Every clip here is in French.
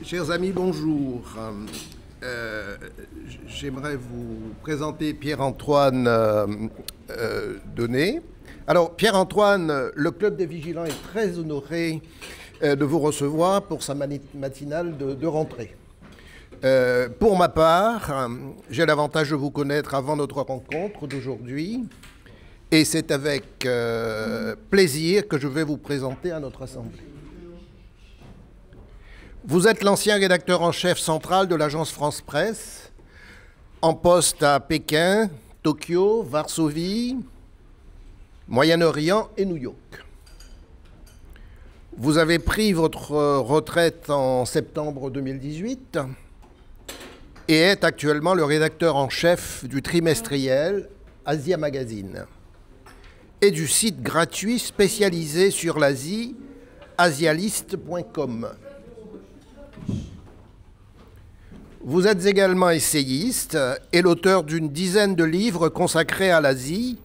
Chers amis, bonjour. J'aimerais vous présenter Pierre-Antoine Donnet. Alors, Pierre-Antoine, le Club des Vigilants est très honoré de vous recevoir pour sa matinale de rentrée. Pour ma part, j'ai l'avantage de vous connaître avant notre rencontre d'aujourd'hui et c'est avec plaisir que je vais vous présenter à notre Assemblée. Vous êtes l'ancien rédacteur en chef central de l'agence France Presse, en poste à Pékin, Tokyo, Varsovie, Moyen-Orient et New York. Vous avez pris votre retraite en septembre 2018 et êtes actuellement le rédacteur en chef du trimestriel Asia Magazine et du site gratuit spécialisé sur l'Asie, asialist.com. Vous êtes également essayiste et l'auteur d'une dizaine de livres consacrés à l'Asie,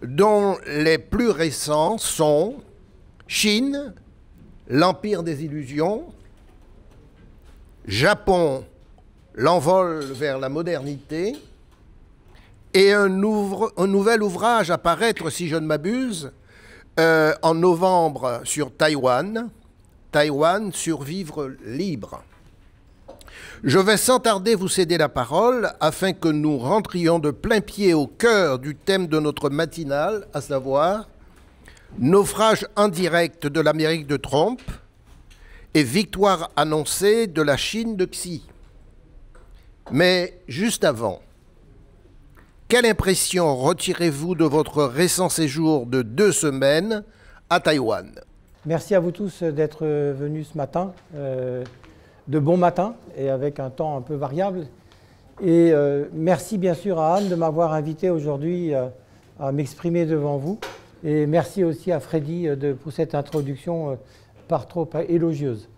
dont les plus récents sont Chine, l'Empire des illusions, Japon, l'envol vers la modernité, et un nouvel ouvrage à paraître, si je ne m'abuse, en novembre sur Taïwan, Taïwan, survivre libre. Je vais sans tarder vous céder la parole afin que nous rentrions de plein pied au cœur du thème de notre matinale, à savoir naufrage indirect de l'Amérique de Trump et victoire annoncée de la Chine de Xi. Mais juste avant, quelle impression retirez-vous de votre récent séjour de 2 semaines à Taïwan? Merci à vous tous d'être venus ce matin. De bon matin et avec un temps un peu variable. Et merci bien sûr à Anne de m'avoir invité aujourd'hui à m'exprimer devant vous. Et merci aussi à Freddy pour cette introduction par trop élogieuse.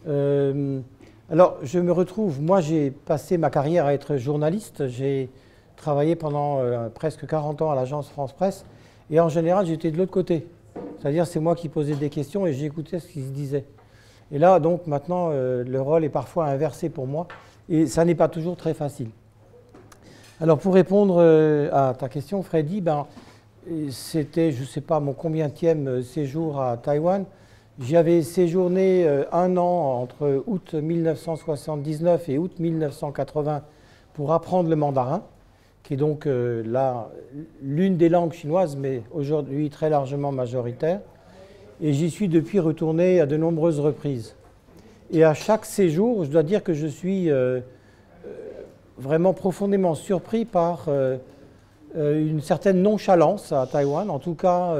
Alors je me retrouve, moi j'ai passé ma carrière à être journaliste. J'ai travaillé pendant presque 40 ans à l'agence France Presse. Et en général j'étais de l'autre côté. C'est-à-dire c'est moi qui posais des questions et j'écoutais ce qui se disait. Et là, donc, maintenant, le rôle est parfois inversé pour moi, et ça n'est pas toujours très facile. Alors, pour répondre à ta question, Freddy, c'était, je ne sais pas, mon combienième séjour à Taïwan. J'y avais séjourné 1 an entre août 1979 et août 1980 pour apprendre le mandarin, qui est donc l'une des langues chinoises, mais aujourd'hui très largement majoritaire. Et j'y suis depuis retourné à de nombreuses reprises. Et à chaque séjour, je dois dire que je suis vraiment profondément surpris par une certaine nonchalance à Taïwan, en tout cas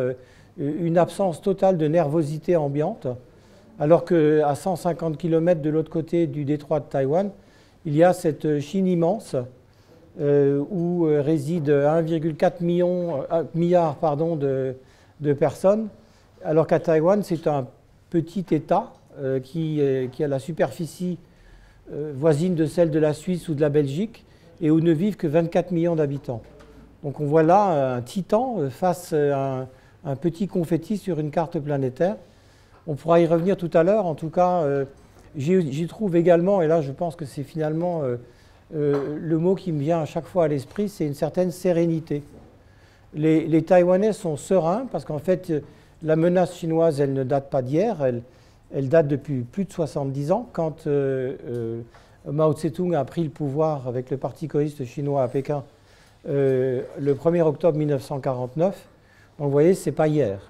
une absence totale de nervosité ambiante, alors qu'à 150 km de l'autre côté du détroit de Taïwan, il y a cette Chine immense où résident 1,4 milliard de personnes. Alors qu'à Taïwan, c'est un petit État qui a la superficie voisine de celle de la Suisse ou de la Belgique et où ne vivent que 24 millions d'habitants. Donc on voit là un titan face à un petit confetti sur une carte planétaire. On pourra y revenir tout à l'heure. En tout cas, j'y trouve également, et là je pense que c'est finalement le mot qui me vient à chaque fois à l'esprit, c'est une certaine sérénité. Les Taïwanais sont sereins parce qu'en fait, la menace chinoise, elle ne date pas d'hier, elle date depuis plus de 70 ans, quand Mao Tse-tung a pris le pouvoir avec le Parti communiste chinois à Pékin le 1er octobre 1949. Donc vous voyez, ce n'est pas hier,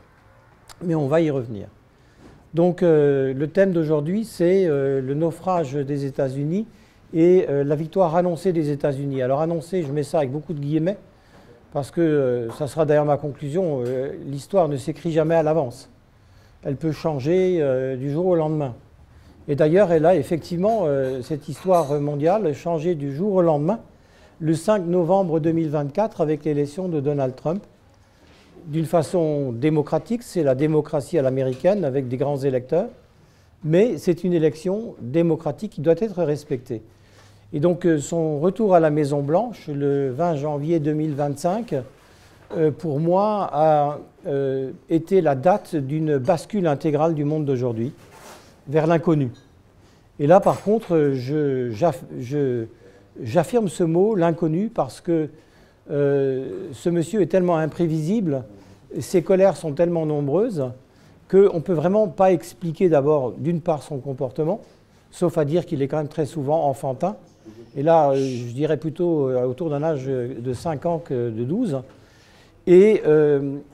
mais on va y revenir. Donc le thème d'aujourd'hui, c'est le naufrage des États-Unis et la victoire annoncée des États-Unis. Alors annoncée, je mets ça avec beaucoup de guillemets, parce que ça sera d'ailleurs ma conclusion, l'histoire ne s'écrit jamais à l'avance. Elle peut changer du jour au lendemain. Et d'ailleurs, elle a effectivement, cette histoire mondiale, changé du jour au lendemain, le 5 novembre 2024, avec l'élection de Donald Trump. D'une façon démocratique, c'est la démocratie à l'américaine, avec des grands électeurs, mais c'est une élection démocratique qui doit être respectée. Et donc son retour à la Maison-Blanche, le 20 janvier 2025, pour moi, a été la date d'une bascule intégrale du monde d'aujourd'hui vers l'inconnu. Et là, par contre, j'affirme ce mot, l'inconnu, parce que ce monsieur est tellement imprévisible, ses colères sont tellement nombreuses, qu'on ne peut vraiment pas expliquer d'abord, d'une part, son comportement, sauf à dire qu'il est quand même très souvent enfantin. Et là, je dirais plutôt autour d'un âge de 5 ans que de 12. Et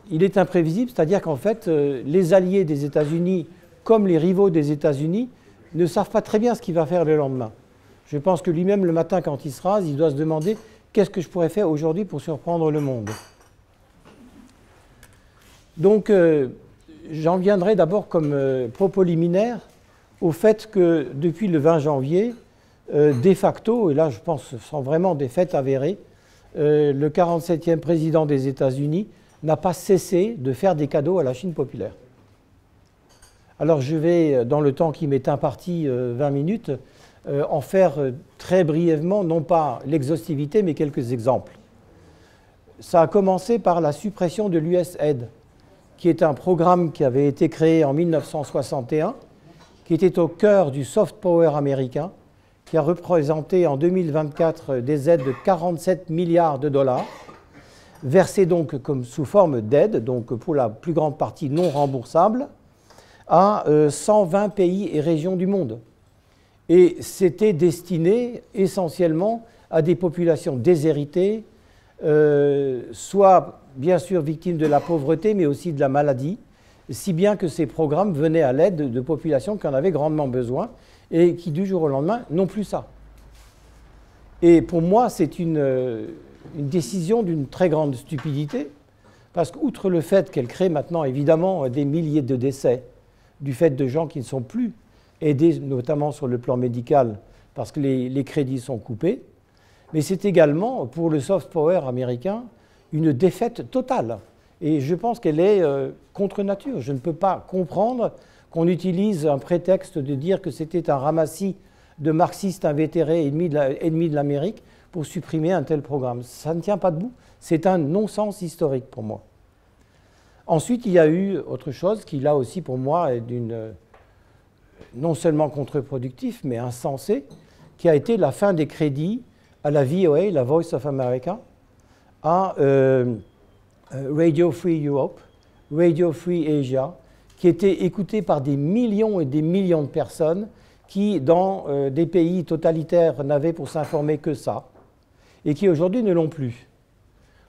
il est imprévisible, c'est-à-dire qu'en fait, les alliés des États-Unis, comme les rivaux des États-Unis, ne savent pas très bien ce qu'il va faire le lendemain. Je pense que lui-même, le matin, quand il se rase, il doit se demander « qu'est-ce que je pourrais faire aujourd'hui pour surprendre le monde ?» Donc, j'en viendrai d'abord comme propos liminaire au fait que depuis le 20 janvier, de facto, et là je pense que ce sont vraiment des faits avérés, le 47e président des États-Unis n'a pas cessé de faire des cadeaux à la Chine populaire. Alors je vais, dans le temps qui m'est imparti, 20 minutes, en faire très brièvement, non pas l'exhaustivité, mais quelques exemples. Ça a commencé par la suppression de l'USAID, qui est un programme qui avait été créé en 1961, qui était au cœur du soft power américain, qui a représenté en 2024 des aides de 47 milliards de dollars, versées donc comme sous forme d'aide, donc pour la plus grande partie non remboursable, à 120 pays et régions du monde. Et c'était destiné essentiellement à des populations déshéritées, soit bien sûr victimes de la pauvreté, mais aussi de la maladie, si bien que ces programmes venaient à l'aide de populations qui en avaient grandement besoin et qui, du jour au lendemain, n'ont plus ça. Et pour moi, c'est une décision d'une très grande stupidité, parce qu'outre le fait qu'elle crée maintenant, évidemment, des milliers de décès, du fait de gens qui ne sont plus aidés, notamment sur le plan médical, parce que les crédits sont coupés, mais c'est également, pour le soft power américain, une défaite totale. Et je pense qu'elle est contre nature. Je ne peux pas comprendre qu'on utilise un prétexte de dire que c'était un ramassis de marxistes invétérés ennemis de l'Amérique pour supprimer un tel programme. Ça ne tient pas debout. C'est un non-sens historique pour moi. Ensuite, il y a eu autre chose qui, là aussi, pour moi, est non seulement contre-productif, mais insensé, qui a été la fin des crédits à la VOA, la Voice of America, à Radio Free Europe, Radio Free Asia, qui étaient écoutés par des millions et des millions de personnes qui, dans des pays totalitaires, n'avaient pour s'informer que ça, et qui aujourd'hui ne l'ont plus.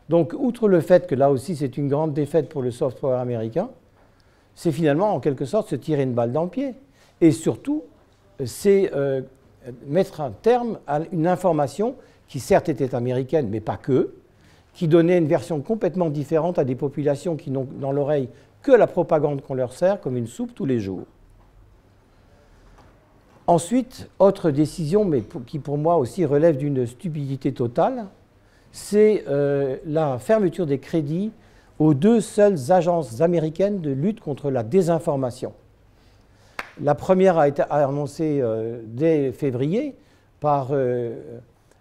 Donc, outre le fait que là aussi c'est une grande défaite pour le soft power américain, c'est finalement en quelque sorte se tirer une balle dans le pied. Et surtout, c'est mettre un terme à une information qui certes était américaine, mais pas que, qui donnait une version complètement différente à des populations qui n'ont dans l'oreille que la propagande qu'on leur sert comme une soupe tous les jours. Ensuite, autre décision, mais qui pour moi aussi relève d'une stupidité totale, c'est la fermeture des crédits aux 2 seules agences américaines de lutte contre la désinformation. La première a été annoncée dès février par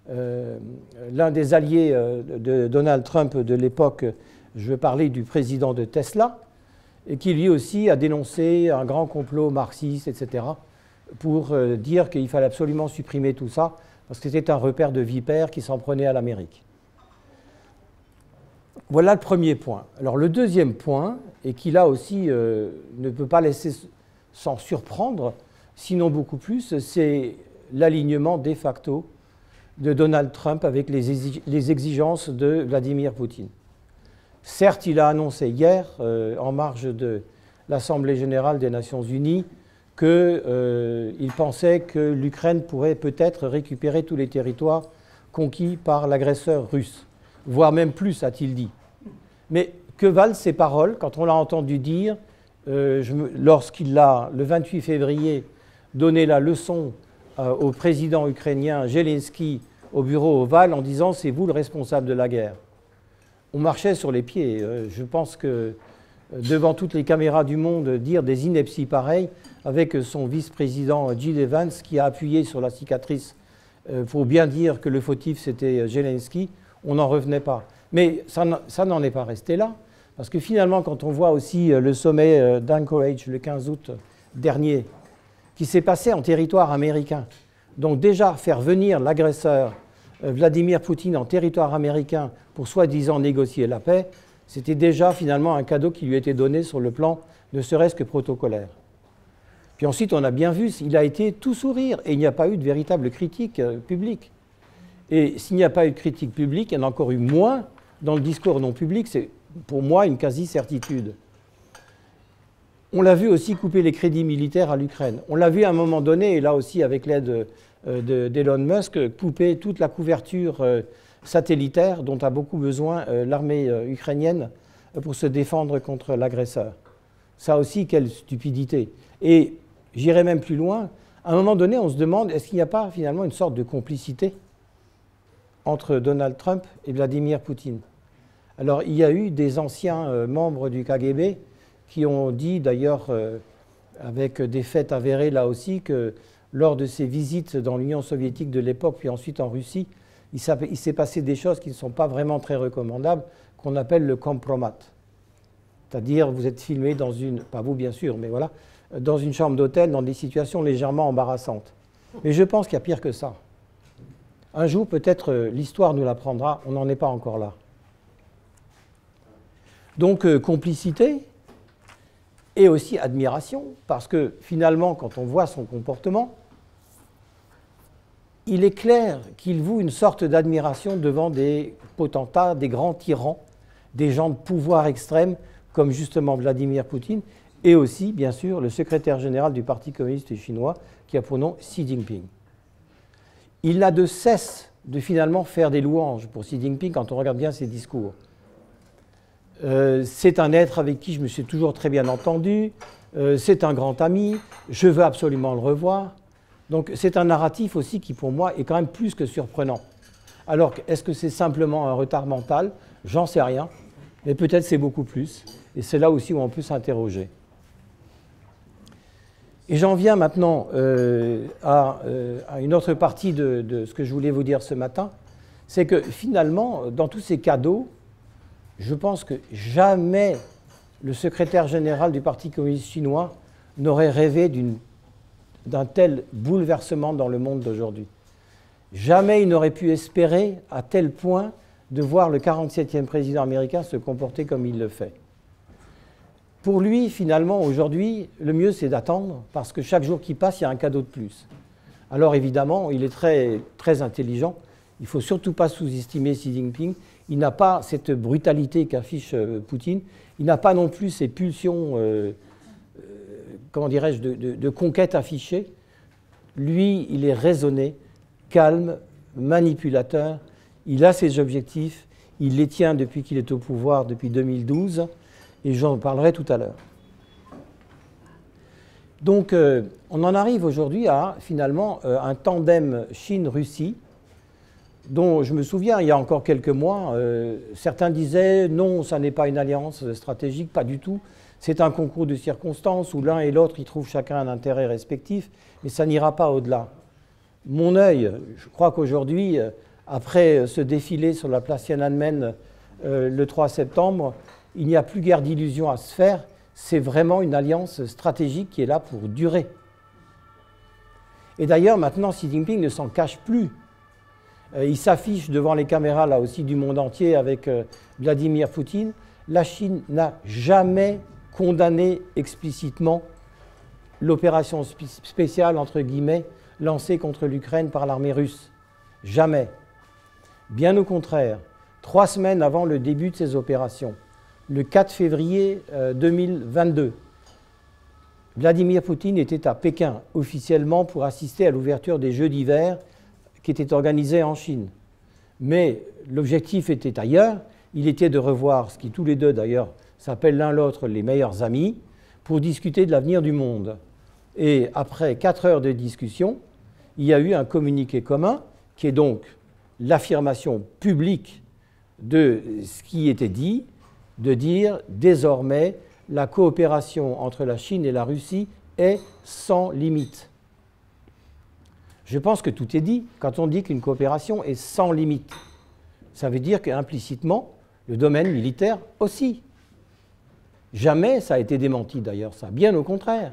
l'un des alliés de Donald Trump de l'époque, je veux parler du président de Tesla, et qui lui aussi a dénoncé un grand complot marxiste, etc., pour dire qu'il fallait absolument supprimer tout ça, parce que c'était un repère de vipères qui s'en prenait à l'Amérique. Voilà le premier point. Alors le deuxième point, et qui là aussi ne peut pas laisser s'en surprendre, sinon beaucoup plus, c'est l'alignement de facto de Donald Trump avec les exigences de Vladimir Poutine. Certes, il a annoncé hier, en marge de l'Assemblée générale des Nations unies, qu'il pensait que l'Ukraine pourrait peut-être récupérer tous les territoires conquis par l'agresseur russe, voire même plus, a-t-il dit. Mais que valent ces paroles quand on l'a entendu dire, lorsqu'il a, le 28 février, donné la leçon au président ukrainien Zelensky au bureau ovale en disant « c'est vous le responsable de la guerre ». On marchait sur les pieds. Je pense que devant toutes les caméras du monde, dire des inepties pareilles, avec son vice-président Jill Evans qui a appuyé sur la cicatrice pour bien dire que le fautif c'était Zelensky, on n'en revenait pas. Mais ça n'en est pas resté là, parce que finalement quand on voit aussi le sommet d'Anchorage le 15 août dernier, qui s'est passé en territoire américain. Donc déjà, faire venir l'agresseur Vladimir Poutine en territoire américain pour soi-disant négocier la paix, c'était déjà finalement un cadeau qui lui était donné sur le plan ne serait-ce que protocolaire. Puis ensuite, on a bien vu, il a été tout sourire et il n'y a pas eu de véritable critique publique. Et s'il n'y a pas eu de critique publique, il y en a encore eu moins dans le discours non public, c'est pour moi une quasi-certitude. On l'a vu aussi couper les crédits militaires à l'Ukraine. On l'a vu à un moment donné, et là aussi avec l'aide d'Elon Musk, couper toute la couverture satellitaire dont a beaucoup besoin l'armée ukrainienne pour se défendre contre l'agresseur. Ça aussi, quelle stupidité. Et j'irai même plus loin. À un moment donné, on se demande, est-ce qu'il n'y a pas finalement une sorte de complicité entre Donald Trump et Vladimir Poutine? Alors, il y a eu des anciens membres du KGB qui ont dit, d'ailleurs, avec des faits avérés là aussi, que lors de ces visites dans l'Union soviétique de l'époque, puis ensuite en Russie, il s'est passé des choses qui ne sont pas vraiment très recommandables, qu'on appelle le compromat. C'est-à-dire, vous êtes filmé dans une, pas vous bien sûr, mais voilà, dans une chambre d'hôtel, dans des situations légèrement embarrassantes. Mais je pense qu'il y a pire que ça. Un jour, peut-être, l'histoire nous l'apprendra, on n'en est pas encore là. Donc, complicité et aussi admiration, parce que finalement, quand on voit son comportement, il est clair qu'il voue une sorte d'admiration devant des potentats, des grands tyrans, des gens de pouvoir extrême, comme justement Vladimir Poutine, et aussi, bien sûr, le secrétaire général du Parti communiste chinois, qui a pour nom Xi Jinping. Il n'a de cesse de finalement faire des louanges pour Xi Jinping quand on regarde bien ses discours. C'est un être avec qui je me suis toujours très bien entendu, c'est un grand ami, je veux absolument le revoir. Donc c'est un narratif aussi qui pour moi est quand même plus que surprenant. Alors est-ce que c'est simplement un retard mental? J'en sais rien, mais peut-être c'est beaucoup plus. Et c'est là aussi où on peut s'interroger. Et j'en viens maintenant à une autre partie de ce que je voulais vous dire ce matin, c'est que finalement, dans tous ces cadeaux, je pense que jamais le secrétaire général du Parti communiste chinois n'aurait rêvé d'un tel bouleversement dans le monde d'aujourd'hui. Jamais il n'aurait pu espérer à tel point de voir le 47e président américain se comporter comme il le fait. Pour lui, finalement, aujourd'hui, le mieux c'est d'attendre, parce que chaque jour qui passe, il y a un cadeau de plus. Alors évidemment, il est très, très intelligent. Il ne faut surtout pas sous-estimer Xi Jinping. Il n'a pas cette brutalité qu'affiche Poutine. Il n'a pas non plus ces pulsions, comment dirais-je, de conquête affichée. Lui, il est raisonné, calme, manipulateur. Il a ses objectifs. Il les tient depuis qu'il est au pouvoir, depuis 2012. Et j'en parlerai tout à l'heure. Donc, on en arrive aujourd'hui à, finalement, un tandem Chine-Russie, dont je me souviens, il y a encore quelques mois, certains disaient « non, ça n'est pas une alliance stratégique, pas du tout, c'est un concours de circonstances où l'un et l'autre y trouvent chacun un intérêt respectif, mais ça n'ira pas au-delà ». Mon œil, je crois qu'aujourd'hui, après ce défilé sur la place Tiananmen le 3 septembre, il n'y a plus guère d'illusions à se faire, c'est vraiment une alliance stratégique qui est là pour durer. Et d'ailleurs, maintenant, Xi Jinping ne s'en cache plus. Il s'affiche devant les caméras, là aussi, du monde entier avec Vladimir Poutine. La Chine n'a jamais condamné explicitement l'opération spéciale, entre guillemets, lancée contre l'Ukraine par l'armée russe. Jamais. Bien au contraire, 3 semaines avant le début de ces opérations, le 4 février 2022, Vladimir Poutine était à Pékin officiellement pour assister à l'ouverture des Jeux d'hiver qui étaient organisés en Chine. Mais l'objectif était ailleurs, il était de revoir, ce qui tous les deux d'ailleurs s'appellent l'un l'autre les meilleurs amis, pour discuter de l'avenir du monde. Et après 4 heures de discussion, il y a eu un communiqué commun qui est donc l'affirmation publique de ce qui était dit, de dire désormais la coopération entre la Chine et la Russie est sans limite. Je pense que tout est dit quand on dit qu'une coopération est sans limite. Ça veut dire qu'implicitement, le domaine militaire aussi. Jamais ça a été démenti d'ailleurs, ça, bien au contraire.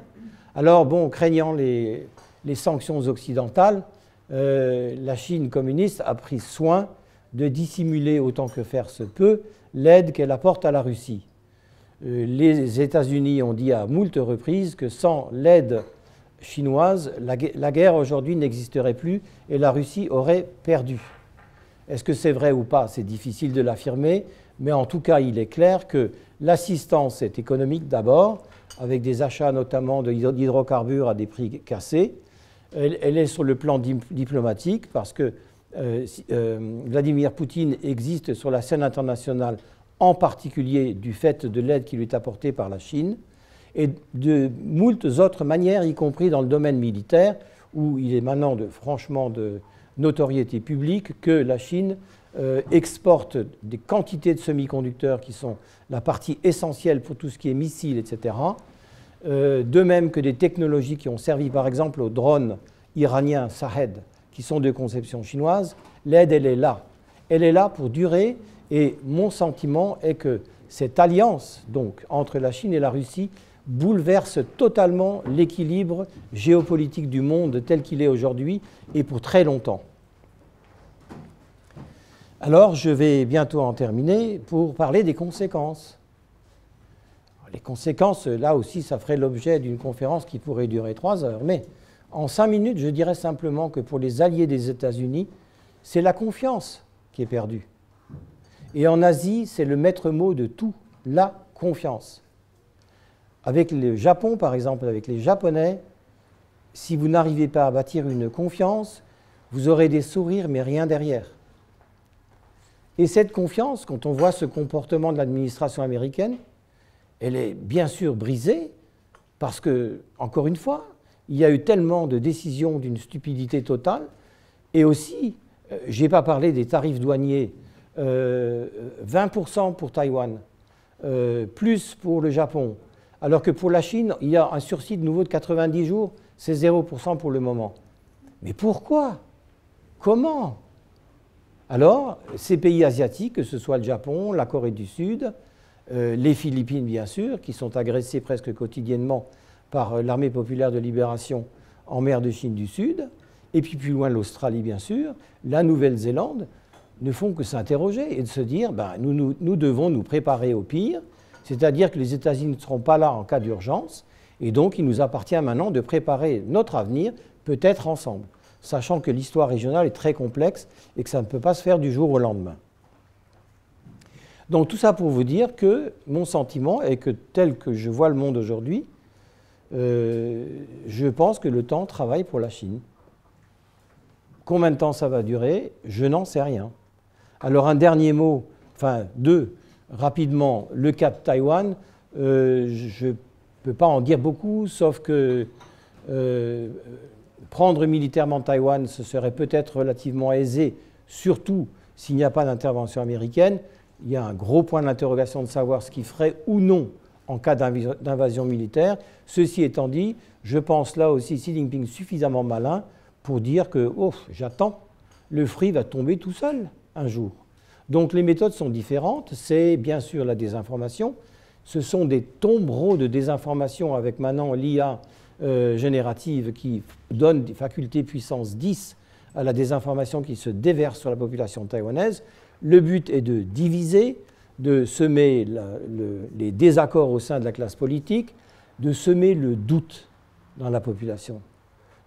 Alors, bon, craignant les sanctions occidentales, la Chine communiste a pris soin de dissimuler autant que faire se peut l'aide qu'elle apporte à la Russie. Les États-Unis ont dit à moult reprises que sans l'aide chinoise, la guerre aujourd'hui n'existerait plus et la Russie aurait perdu. Est-ce que c'est vrai ou pas? C'est difficile de l'affirmer, mais en tout cas, il est clair que l'assistance est économique d'abord, avec des achats notamment d'hydrocarbures à des prix cassés. Elle est sur le plan diplomatique parce que Vladimir Poutine existe sur la scène internationale, en particulier du fait de l'aide qui lui est apportée par la Chine, et de moult autres manières, y compris dans le domaine militaire, où il est maintenant franchement de notoriété publique que la Chine exporte des quantités de semi-conducteurs qui sont la partie essentielle pour tout ce qui est missiles, etc. De même que des technologies qui ont servi par exemple aux drones iraniens Shahed, qui sont de conception chinoise. L'aide, elle est là. Elle est là pour durer et mon sentiment est que cette alliance donc, entre la Chine et la Russie bouleverse totalement l'équilibre géopolitique du monde tel qu'il est aujourd'hui et pour très longtemps. Alors, je vais bientôt en terminer pour parler des conséquences. Les conséquences, là aussi, ça ferait l'objet d'une conférence qui pourrait durer 3 heures. Mais en 5 minutes, je dirais simplement que pour les alliés des États-Unis, c'est la confiance qui est perdue. Et en Asie, c'est le maître mot de tout, la confiance. Avec le Japon, par exemple, avec les Japonais, si vous n'arrivez pas à bâtir une confiance, vous aurez des sourires, mais rien derrière. Et cette confiance, quand on voit ce comportement de l'administration américaine, elle est bien sûr brisée parce que, encore une fois, il y a eu tellement de décisions d'une stupidité totale. Et aussi, je n'ai pas parlé des tarifs douaniers, 20% pour Taïwan, plus pour le Japon, alors que pour la Chine, il y a un sursis de nouveau de 90 jours, c'est 0% pour le moment. Mais pourquoi? Comment? Alors, ces pays asiatiques, que ce soit le Japon, la Corée du Sud, les Philippines bien sûr, qui sont agressées presque quotidiennement par l'armée populaire de libération en mer de Chine du Sud, et puis plus loin l'Australie bien sûr, la Nouvelle-Zélande, ne font que s'interroger et de se dire nous devons nous préparer au pire, c'est-à-dire que les États-Unis ne seront pas là en cas d'urgence, et donc il nous appartient maintenant de préparer notre avenir, peut-être ensemble, sachant que l'histoire régionale est très complexe et que ça ne peut pas se faire du jour au lendemain. Donc tout ça pour vous dire que mon sentiment est que tel que je vois le monde aujourd'hui, je pense que le temps travaille pour la Chine. Combien de temps ça va durer? Je n'en sais rien. Alors un dernier mot, enfin 2, rapidement, le cas de Taïwan, je ne peux pas en dire beaucoup, sauf que prendre militairement Taïwan, ce serait peut-être relativement aisé, surtout s'il n'y a pas d'intervention américaine. Il y a un gros point d'interrogation de savoir ce qu'il ferait ou non en cas d'invasion militaire. Ceci étant dit, je pense là aussi Xi Jinping suffisamment malin pour dire que j'attends, le fruit va tomber tout seul un jour. Donc les méthodes sont différentes, c'est bien sûr la désinformation, ce sont des tombereaux de désinformation avec maintenant l'IA générative qui donne des facultés puissance 10 à la désinformation qui se déverse sur la population taïwanaise. Le but est de diviser, de semer les désaccords au sein de la classe politique, de semer le doute dans la population,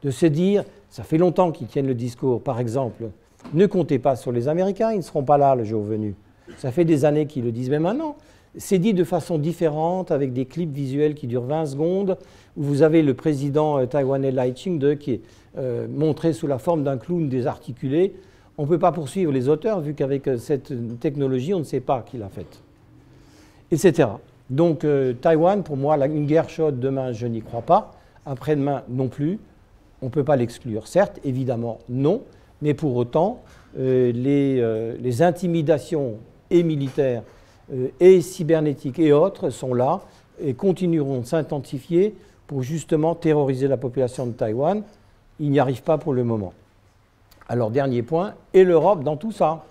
de se dire, ça fait longtemps qu'ils tiennent le discours, par exemple, ne comptez pas sur les Américains, ils ne seront pas là le jour venu. Ça fait des années qu'ils le disent, mais maintenant, c'est dit de façon différente, avec des clips visuels qui durent 20 secondes, où vous avez le président taïwanais Lai Ching-te qui est montré sous la forme d'un clown désarticulé. On ne peut pas poursuivre les auteurs, vu qu'avec cette technologie, on ne sait pas qui l'a faite, etc. Donc Taïwan, pour moi, une guerre chaude demain, je n'y crois pas. Après-demain, non plus. On ne peut pas l'exclure. Certes, évidemment, non. Mais pour autant, les intimidations et militaires et cybernétiques et autres sont là et continueront de s'intensifier pour justement terroriser la population de Taïwan. Ils n'y arrivent pas pour le moment. Alors, dernier point, et l'Europe dans tout ça?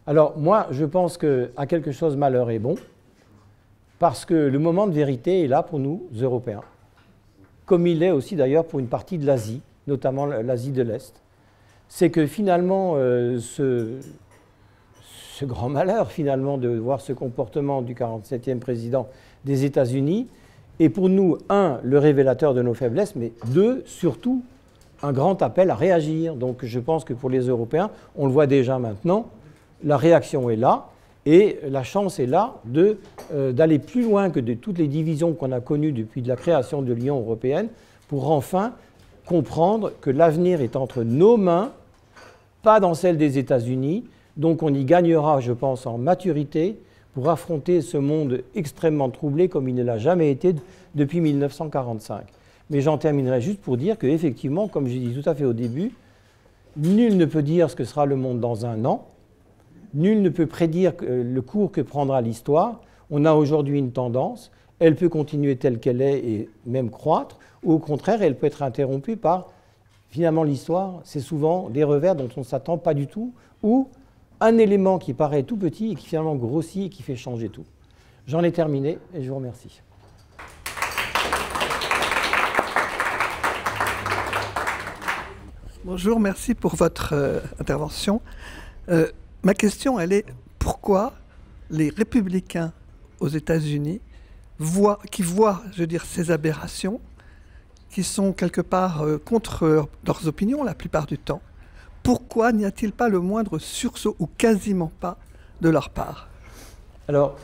Alors, moi, je pense qu'à quelque chose, malheur est bon, parce que le moment de vérité est là pour nous, Européens. comme il est aussi d'ailleurs pour une partie de l'Asie, notamment l'Asie de l'Est. C'est que finalement, ce grand malheur finalement de voir ce comportement du 47e président des États-Unis est pour nous, un, le révélateur de nos faiblesses, mais deux, surtout, un grand appel à réagir. Donc je pense que pour les Européens, on le voit déjà maintenant, la réaction est là et la chance est là d'aller plus loin que de toutes les divisions qu'on a connues depuis la création de l'Union européenne pour enfin comprendre que l'avenir est entre nos mains, pas dans celle des États-Unis. Donc on y gagnera, je pense, en maturité pour affronter ce monde extrêmement troublé comme il ne l'a jamais été depuis 1945. Mais j'en terminerai juste pour dire qu'effectivement, comme j'ai dit tout à fait au début, nul ne peut dire ce que sera le monde dans un an, nul ne peut prédire le cours que prendra l'histoire. On a aujourd'hui une tendance, elle peut continuer telle qu'elle est et même croître, ou au contraire, elle peut être interrompue par, finalement, l'histoire, c'est souvent des revers dont on ne s'attend pas du tout, ou un élément qui paraît tout petit et qui finalement grossit et qui fait changer tout. J'en ai terminé et je vous remercie. Bonjour, merci pour votre intervention. Ma question, elle est pourquoi les républicains aux États-Unis qui voient, je veux dire, ces aberrations, qui sont quelque part contre leurs opinions la plupart du temps, pourquoi n'y a-t-il pas le moindre sursaut, ou quasiment pas, de leur part? Alors,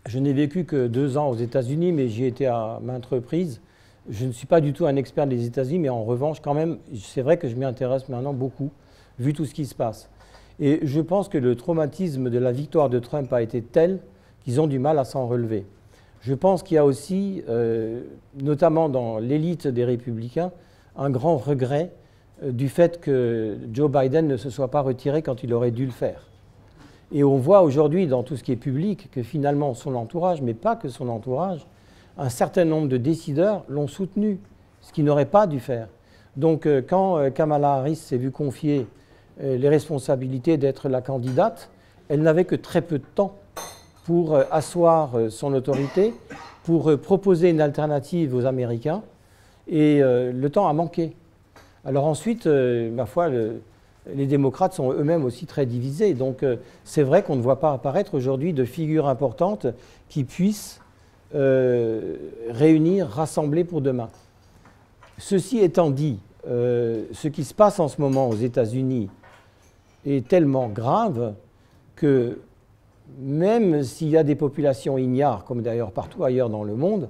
je n'ai vécu que 2 ans aux États-Unis, mais j'y ai été à maintes reprises. Je ne suis pas du tout un expert des États-Unis, mais en revanche, quand même, c'est vrai que je m'y intéresse maintenant beaucoup, vu tout ce qui se passe. Et je pense que le traumatisme de la victoire de Trump a été tel qu'ils ont du mal à s'en relever. Je pense qu'il y a aussi, notamment dans l'élite des républicains, un grand regret du fait que Joe Biden ne se soit pas retiré quand il aurait dû le faire. Et on voit aujourd'hui dans tout ce qui est public que finalement son entourage, mais pas que son entourage, un certain nombre de décideurs l'ont soutenu, ce qu'ils n'auraient pas dû faire. Donc quand Kamala Harris s'est vue confier les responsabilités d'être la candidate, elle n'avait que très peu de temps pour asseoir son autorité, pour proposer une alternative aux Américains, et le temps a manqué. Alors ensuite, ma foi, les démocrates sont eux-mêmes aussi très divisés. Donc c'est vrai qu'on ne voit pas apparaître aujourd'hui de figures importantes qui puissent réunir, rassembler pour demain. Ceci étant dit, ce qui se passe en ce moment aux États-Unis est tellement grave que même s'il y a des populations ignares, comme d'ailleurs partout ailleurs dans le monde,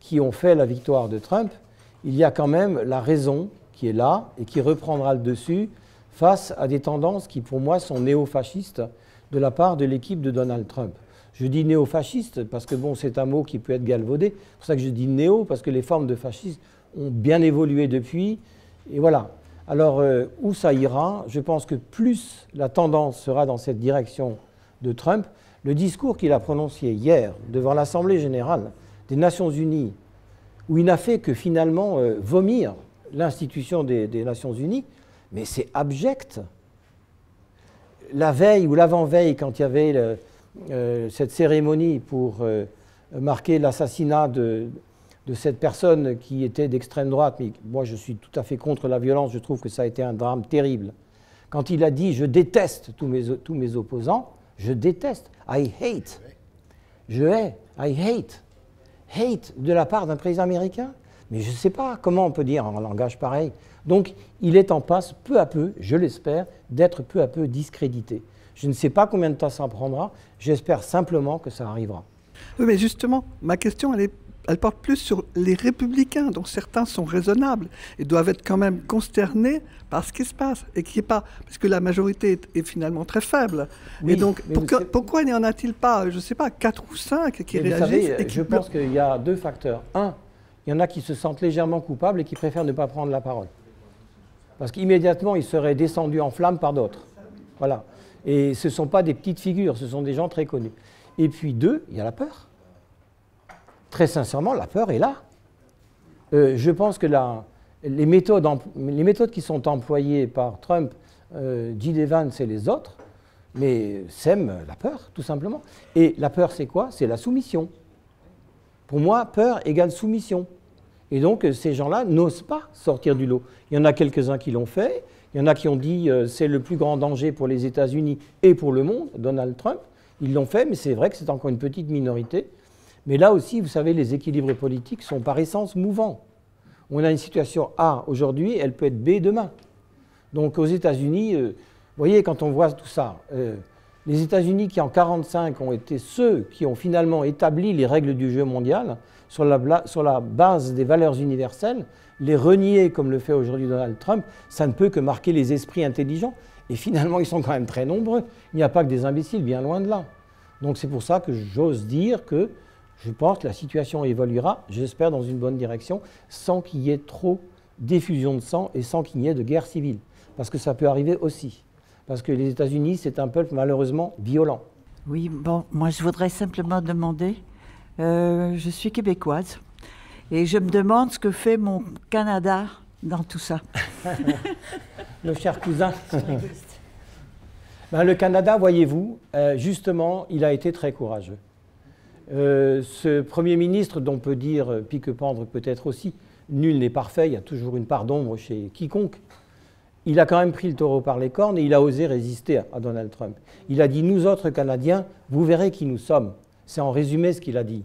qui ont fait la victoire de Trump, il y a quand même la raison qui est là et qui reprendra le dessus face à des tendances qui, pour moi, sont néofascistes de la part de l'équipe de Donald Trump. Je dis néofasciste parce que bon, c'est un mot qui peut être galvaudé. C'est pour ça que je dis néo, parce que les formes de fascisme ont bien évolué depuis. Et voilà. Alors, où ça ira? Je pense que plus la tendance sera dans cette direction de Trump, le discours qu'il a prononcé hier devant l'Assemblée générale des Nations unies, où il n'a fait que finalement vomir l'institution des Nations unies, mais c'est abject. La veille ou l'avant-veille, quand il y avait cette cérémonie pour marquer l'assassinat de cette personne qui était d'extrême droite, mais moi je suis tout à fait contre la violence, je trouve que ça a été un drame terrible. Quand il a dit « je déteste tous mes opposants », je déteste, I hate, je hais, I hate, hate de la part d'un président américain. Mais je ne sais pas comment on peut dire en langage pareil. Donc, il est en passe, peu à peu, je l'espère, d'être peu à peu discrédité. Je ne sais pas combien de temps ça prendra, j'espère simplement que ça arrivera. Oui, mais justement, ma question, elle porte plus sur les républicains, dont certains sont raisonnables et doivent être quand même consternés par ce qui se passe, et qui est pas, parce que la majorité est finalement très faible. Oui, et donc, pourquoi n'y en a-t-il pas, je ne sais pas, 4 ou 5 qui réagissent? Vous savez, je pense qu'il y a 2 facteurs. Un, il y en a qui se sentent légèrement coupables et qui préfèrent ne pas prendre la parole. Parce qu'immédiatement, ils seraient descendus en flammes par d'autres. Voilà. Et ce ne sont pas des petites figures, ce sont des gens très connus. Et puis 2, il y a la peur. Très sincèrement, la peur est là. Je pense que les méthodes qui sont employées par Trump, J.D. Vance et les autres, mais sèment la peur, tout simplement. Et la peur, c'est quoi? C'est la soumission. Pour moi, peur égale soumission. Et donc, ces gens-là n'osent pas sortir du lot. Il y en a quelques-uns qui l'ont fait. Il y en a qui ont dit c'est le plus grand danger pour les États-Unis et pour le monde, Donald Trump. Ils l'ont fait, mais c'est vrai que c'est encore une petite minorité. Mais là aussi, vous savez, les équilibres politiques sont par essence mouvants. On a une situation A aujourd'hui, elle peut être B demain. Donc aux États-Unis, vous voyez, quand on voit tout ça, les États-Unis qui en 1945 ont été ceux qui ont finalement établi les règles du jeu mondial sur la base des valeurs universelles, les renier comme le fait aujourd'hui Donald Trump, ça ne peut que marquer les esprits intelligents. Et finalement, ils sont quand même très nombreux. Il n'y a pas que des imbéciles, bien loin de là. Donc c'est pour ça que j'ose dire que je pense que la situation évoluera, j'espère, dans une bonne direction, sans qu'il y ait trop d'effusion de sang et sans qu'il y ait de guerre civile. Parce que ça peut arriver aussi. Parce que les États-Unis, c'est un peuple malheureusement violent. Oui, bon, moi je voudrais simplement demander, je suis québécoise, et je me demande ce que fait mon Canada dans tout ça. Le cher cousin. Ben, le Canada, voyez-vous, justement, il a été très courageux. Ce Premier ministre, dont on peut dire, pique-pendre peut-être aussi, nul n'est parfait, il y a toujours une part d'ombre chez quiconque, il a quand même pris le taureau par les cornes et il a osé résister à Donald Trump. Il a dit « Nous autres Canadiens, vous verrez qui nous sommes ». C'est en résumé ce qu'il a dit.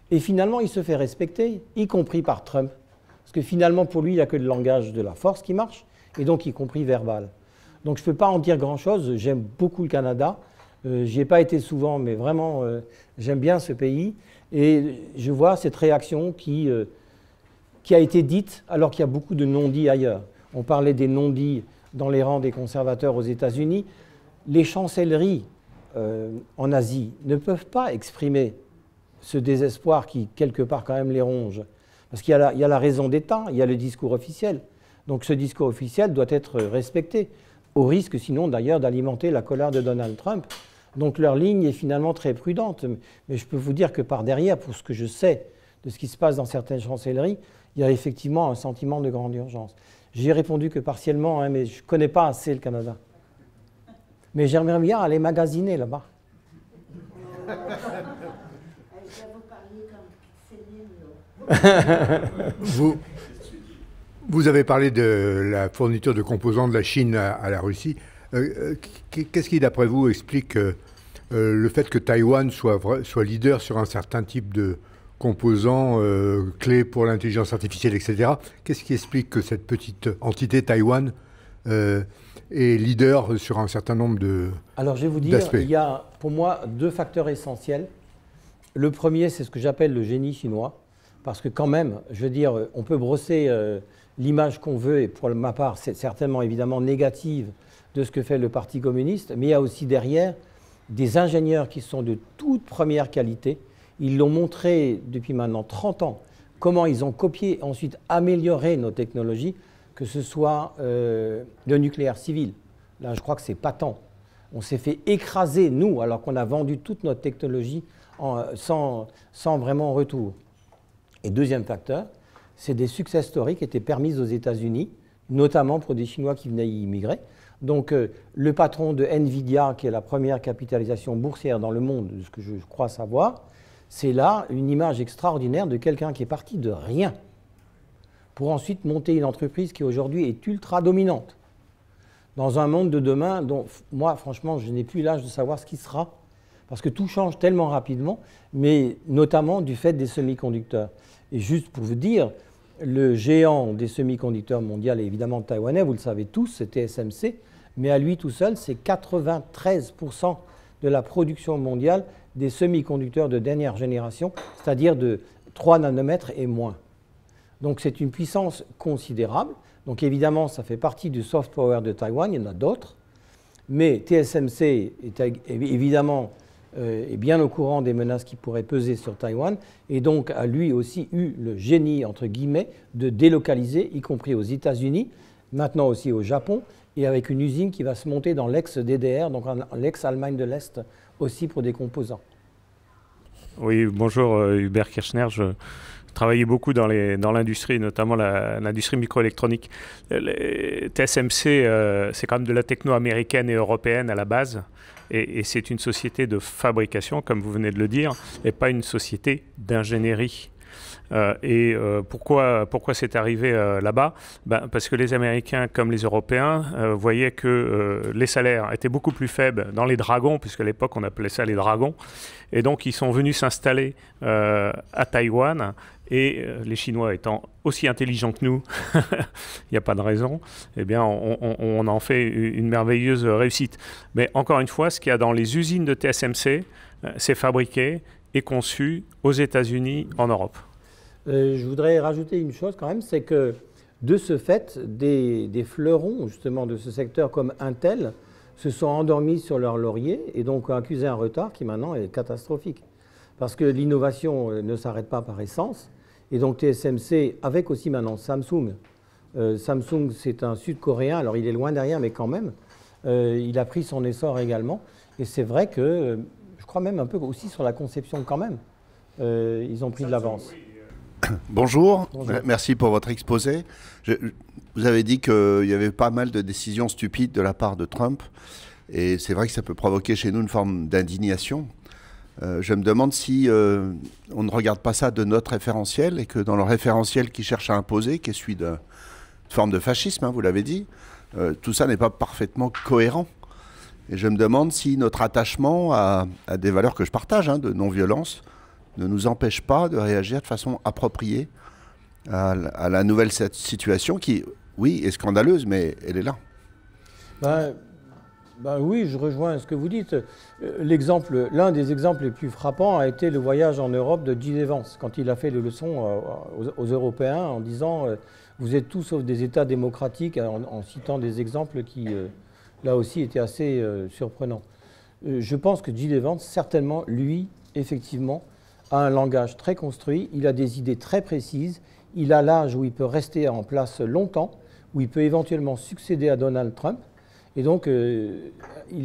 Et finalement, il se fait respecter, y compris par Trump. Parce que finalement, pour lui, il n'y a que le langage de la force qui marche, et donc y compris verbal. Donc je ne peux pas en dire grand-chose, j'aime beaucoup le Canada. J'y ai pas été souvent, mais vraiment, j'aime bien ce pays. Et je vois cette réaction qui a été dite, alors qu'il y a beaucoup de non-dits ailleurs. On parlait des non-dits dans les rangs des conservateurs aux États-Unis. Les chancelleries en Asie ne peuvent pas exprimer ce désespoir qui, quelque part, quand même les ronge. Parce qu'il y a la raison d'État, il y a le discours officiel. Donc ce discours officiel doit être respecté, au risque sinon d'ailleurs d'alimenter la colère de Donald Trump. Donc leur ligne est finalement très prudente. Mais je peux vous dire que par derrière, pour ce que je sais de ce qui se passe dans certaines chancelleries, il y a effectivement un sentiment de grande urgence. J'y ai répondu que partiellement, hein, mais je ne connais pas assez le Canada. Mais j'aimerais bien aller magasiner là-bas. Vous avez parlé de la fourniture de composants de la Chine à la Russie. Qu'est-ce qui, d'après vous, explique le fait que Taïwan soit leader sur un certain type de composants clés pour l'intelligence artificielle, etc. Qu'est-ce qui explique que cette petite entité Taïwan est leader sur un certain nombre d'aspects? Alors, je vais vous dire, il y a pour moi deux facteurs essentiels. Le premier, c'est ce que j'appelle le génie chinois. Parce que quand même, je veux dire, on peut brosser l'image qu'on veut, et pour ma part, c'est certainement évidemment négative de ce que fait le Parti communiste, mais il y a aussi derrière des ingénieurs qui sont de toute première qualité. Ils l'ont montré depuis maintenant 30 ans, comment ils ont copié, ensuite amélioré nos technologies, que ce soit le nucléaire civil. Là, je crois que c'est patent. On s'est fait écraser, nous, alors qu'on a vendu toute notre technologie sans vraiment retour. Et deuxième facteur, c'est des success stories qui étaient permises aux États-Unis, notamment pour des Chinois qui venaient y immigrer. Donc le patron de Nvidia, qui est la première capitalisation boursière dans le monde, de ce que je crois savoir, c'est là une image extraordinaire de quelqu'un qui est parti de rien pour ensuite monter une entreprise qui aujourd'hui est ultra dominante dans un monde de demain dont moi, franchement, je n'ai plus l'âge de savoir ce qui sera, parce que tout change tellement rapidement, mais notamment du fait des semi-conducteurs. Et juste pour vous dire, le géant des semi-conducteurs mondial est évidemment taïwanais, vous le savez tous, c'est TSMC, mais à lui tout seul, c'est 93% de la production mondiale des semi-conducteurs de dernière génération, c'est-à-dire de 3 nanomètres et moins. Donc c'est une puissance considérable. Donc évidemment, ça fait partie du soft power de Taïwan, il y en a d'autres, mais TSMC est évidemment est bien au courant des menaces qui pourraient peser sur Taïwan, et donc a lui aussi eu le génie, entre guillemets, de délocaliser, y compris aux États-Unis, maintenant aussi au Japon, et avec une usine qui va se monter dans l'ex-DDR, donc l'ex-Allemagne de l'Est, aussi pour des composants. Oui, bonjour Hubert Kirchner, je travaillais beaucoup dans l'industrie, notamment l'industrie microélectronique. TSMC, c'est quand même de la techno américaine et européenne à la base, et c'est une société de fabrication, comme vous venez de le dire, et pas une société d'ingénierie. Pourquoi c'est arrivé là-bas? Parce que les Américains, comme les Européens, voyaient que les salaires étaient beaucoup plus faibles dans les dragons, puisque à l'époque on appelait ça les dragons. Et donc ils sont venus s'installer à Taïwan. Et les Chinois étant aussi intelligents que nous, il n'y a pas de raison, eh bien on en fait une merveilleuse réussite. Mais encore une fois, ce qu'il y a dans les usines de TSMC, c'est fabriqué et conçu aux États-Unis, en Europe. Je voudrais rajouter une chose quand même, c'est que de ce fait, des fleurons justement de ce secteur comme Intel se sont endormis sur leur laurier et donc ont accusé un retard qui maintenant est catastrophique. Parce que l'innovation ne s'arrête pas par essence. Et donc TSMC, avec aussi maintenant Samsung. Samsung, c'est un Sud-Coréen, alors il est loin derrière, mais quand même, il a pris son essor également. Et c'est vrai que, je crois même un peu aussi sur la conception quand même, ils ont pris de l'avance. Bonjour. Bonjour, Merci pour votre exposé. Vous avez dit qu'il y avait pas mal de décisions stupides de la part de Trump. Et c'est vrai que ça peut provoquer chez nous une forme d'indignation. Je me demande si on ne regarde pas ça de notre référentiel et que dans le référentiel qu'il cherche à imposer, qui est celui d'une forme de fascisme, hein, vous l'avez dit, tout ça n'est pas parfaitement cohérent. Et je me demande si notre attachement à des valeurs que je partage, hein, de non-violence, ne nous empêche pas de réagir de façon appropriée à la nouvelle situation qui, oui, est scandaleuse, mais elle est là. Oui, je rejoins ce que vous dites. L'un des exemples les plus frappants a été le voyage en Europe de Jill Evans, quand il a fait les leçons aux Européens en disant vous êtes tous sauf des États démocratiques, en citant des exemples qui, là aussi, étaient assez surprenants. Je pense que Jill Evans, certainement, lui, effectivement, a un langage très construit, il a des idées très précises, il a l'âge où il peut rester en place longtemps, où il peut éventuellement succéder à Donald Trump. Et donc,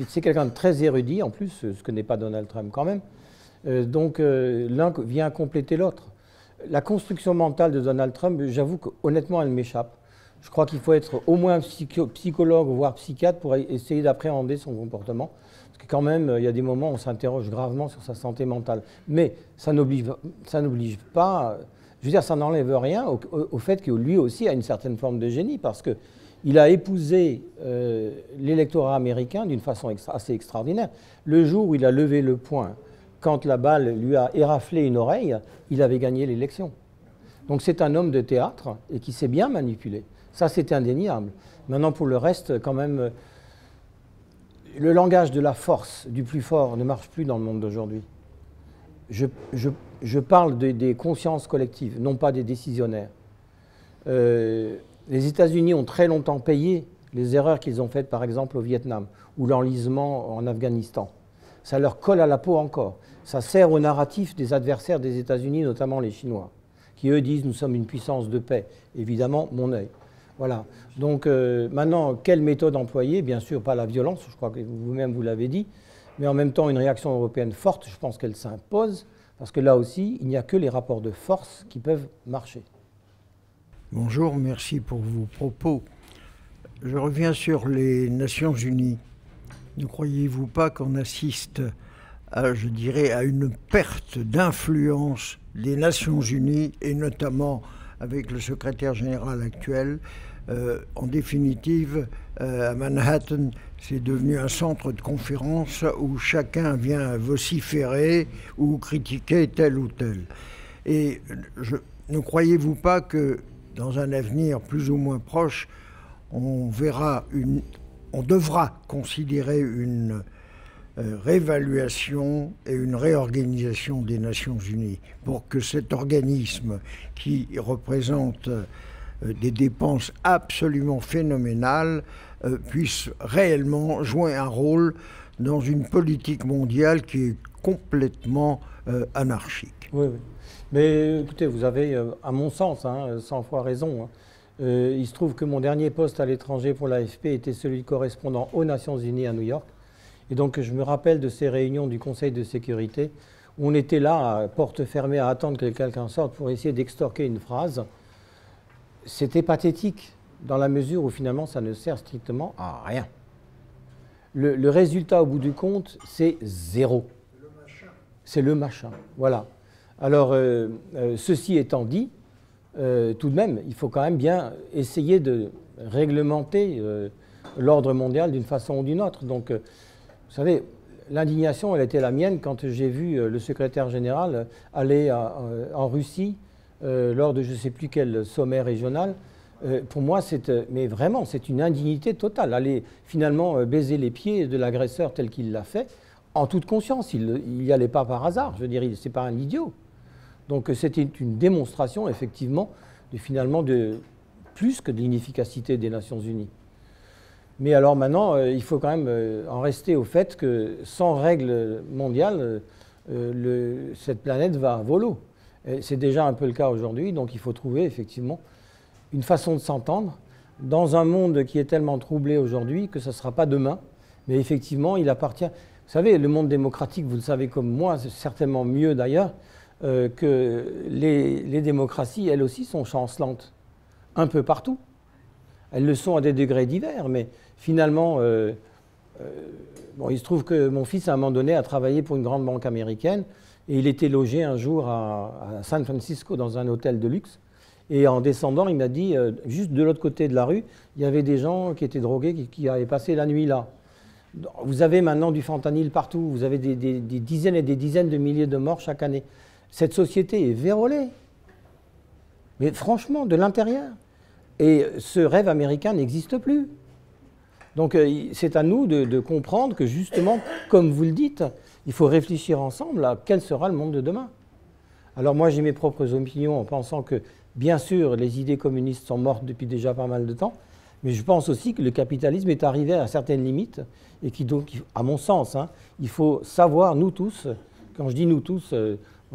c'est quelqu'un de très érudit, en plus, ce que n'est pas Donald Trump quand même. Donc, l'un vient compléter l'autre. La construction mentale de Donald Trump, j'avoue qu'honnêtement, elle m'échappe. Je crois qu'il faut être au moins psychologue, voire psychiatre, pour essayer d'appréhender son comportement. Parce que quand même, il y a des moments où on s'interroge gravement sur sa santé mentale. Mais ça n'oblige pas, je veux dire, ça n'enlève rien au fait que lui aussi a une certaine forme de génie, parce que il a épousé l'électorat américain d'une façon assez extraordinaire. Le jour où il a levé le poing, quand la balle lui a éraflé une oreille, il avait gagné l'élection. Donc c'est un homme de théâtre et qui sait bien manipuler. Ça, c'est indéniable. Maintenant, pour le reste, quand même, le langage de la force, du plus fort, ne marche plus dans le monde d'aujourd'hui. Je parle des consciences collectives, non pas des décisionnaires. Les États-Unis ont très longtemps payé les erreurs qu'ils ont faites, par exemple, au Vietnam ou l'enlisement en Afghanistan. Ça leur colle à la peau encore. Ça sert au narratif des adversaires des États-Unis, notamment les Chinois, qui eux disent « nous sommes une puissance de paix ». Évidemment, mon œil. Voilà. Donc maintenant, quelle méthode employer? Bien sûr, pas la violence, je crois que vous-même vous l'avez dit, mais en même temps, une réaction européenne forte, je pense qu'elle s'impose, parce que là aussi, il n'y a que les rapports de force qui peuvent marcher. Bonjour, merci pour vos propos. Je reviens sur les Nations Unies. Ne croyez-vous pas qu'on assiste à, je dirais, à une perte d'influence des Nations Unies, et notamment avec le secrétaire général actuel? En définitive, à Manhattan, c'est devenu un centre de conférence où chacun vient vociférer ou critiquer tel ou tel. Et ne croyez-vous pas que dans un avenir plus ou moins proche, on devra considérer une réévaluation et une réorganisation des Nations Unies pour que cet organisme qui représente des dépenses absolument phénoménales puisse réellement jouer un rôle dans une politique mondiale qui est complètement anarchique. Oui, oui. Mais écoutez, vous avez, à mon sens, 100 fois raison. Il se trouve que mon dernier poste à l'étranger pour l'AFP était celui de correspondant aux Nations Unies à New York. Et donc je me rappelle de ces réunions du Conseil de sécurité où on était là, à porte fermée, à attendre que quelqu'un sorte pour essayer d'extorquer une phrase. C'était pathétique, dans la mesure où finalement ça ne sert strictement à rien. Le résultat au bout du compte, c'est zéro. C'est le machin, voilà. Alors, ceci étant dit, tout de même, il faut quand même bien essayer de réglementer l'ordre mondial d'une façon ou d'une autre. Donc, vous savez, l'indignation, elle était la mienne quand j'ai vu le secrétaire général aller en Russie lors de je ne sais plus quel sommet régional. Pour moi, mais vraiment, c'est une indignité totale. Aller finalement baiser les pieds de l'agresseur tel qu'il l'a fait, en toute conscience. Il n'y allait pas par hasard. Je veux dire, ce n'est pas un idiot. Donc c'était une démonstration, effectivement, finalement, plus que de l'inefficacité des Nations Unies. Mais alors maintenant, il faut quand même en rester au fait que sans règles mondiales, cette planète va à volo. C'est déjà un peu le cas aujourd'hui, donc il faut trouver effectivement une façon de s'entendre dans un monde qui est tellement troublé aujourd'hui que ce ne sera pas demain, mais effectivement, il appartient... Vous savez, le monde démocratique, vous le savez comme moi, c'est certainement mieux d'ailleurs, que les démocraties, elles aussi, sont chancelantes, un peu partout. Elles le sont à des degrés divers, mais finalement, bon, il se trouve que mon fils, à un moment donné, a travaillé pour une grande banque américaine, et il était logé un jour à San Francisco dans un hôtel de luxe. Et en descendant, il m'a dit, juste de l'autre côté de la rue, il y avait des gens qui étaient drogués, qui avaient passé la nuit là. Vous avez maintenant du fentanyl partout, vous avez des dizaines et des dizaines de milliers de morts chaque année. Cette société est vérolée, mais franchement, de l'intérieur. Et ce rêve américain n'existe plus. Donc c'est à nous de comprendre que justement, comme vous le dites, il faut réfléchir ensemble à quel sera le monde de demain. Alors moi, j'ai mes propres opinions en pensant que, bien sûr, les idées communistes sont mortes depuis déjà pas mal de temps, mais je pense aussi que le capitalisme est arrivé à certaines limites et qui donc, à mon sens, hein, il faut savoir, nous tous, quand je dis nous tous,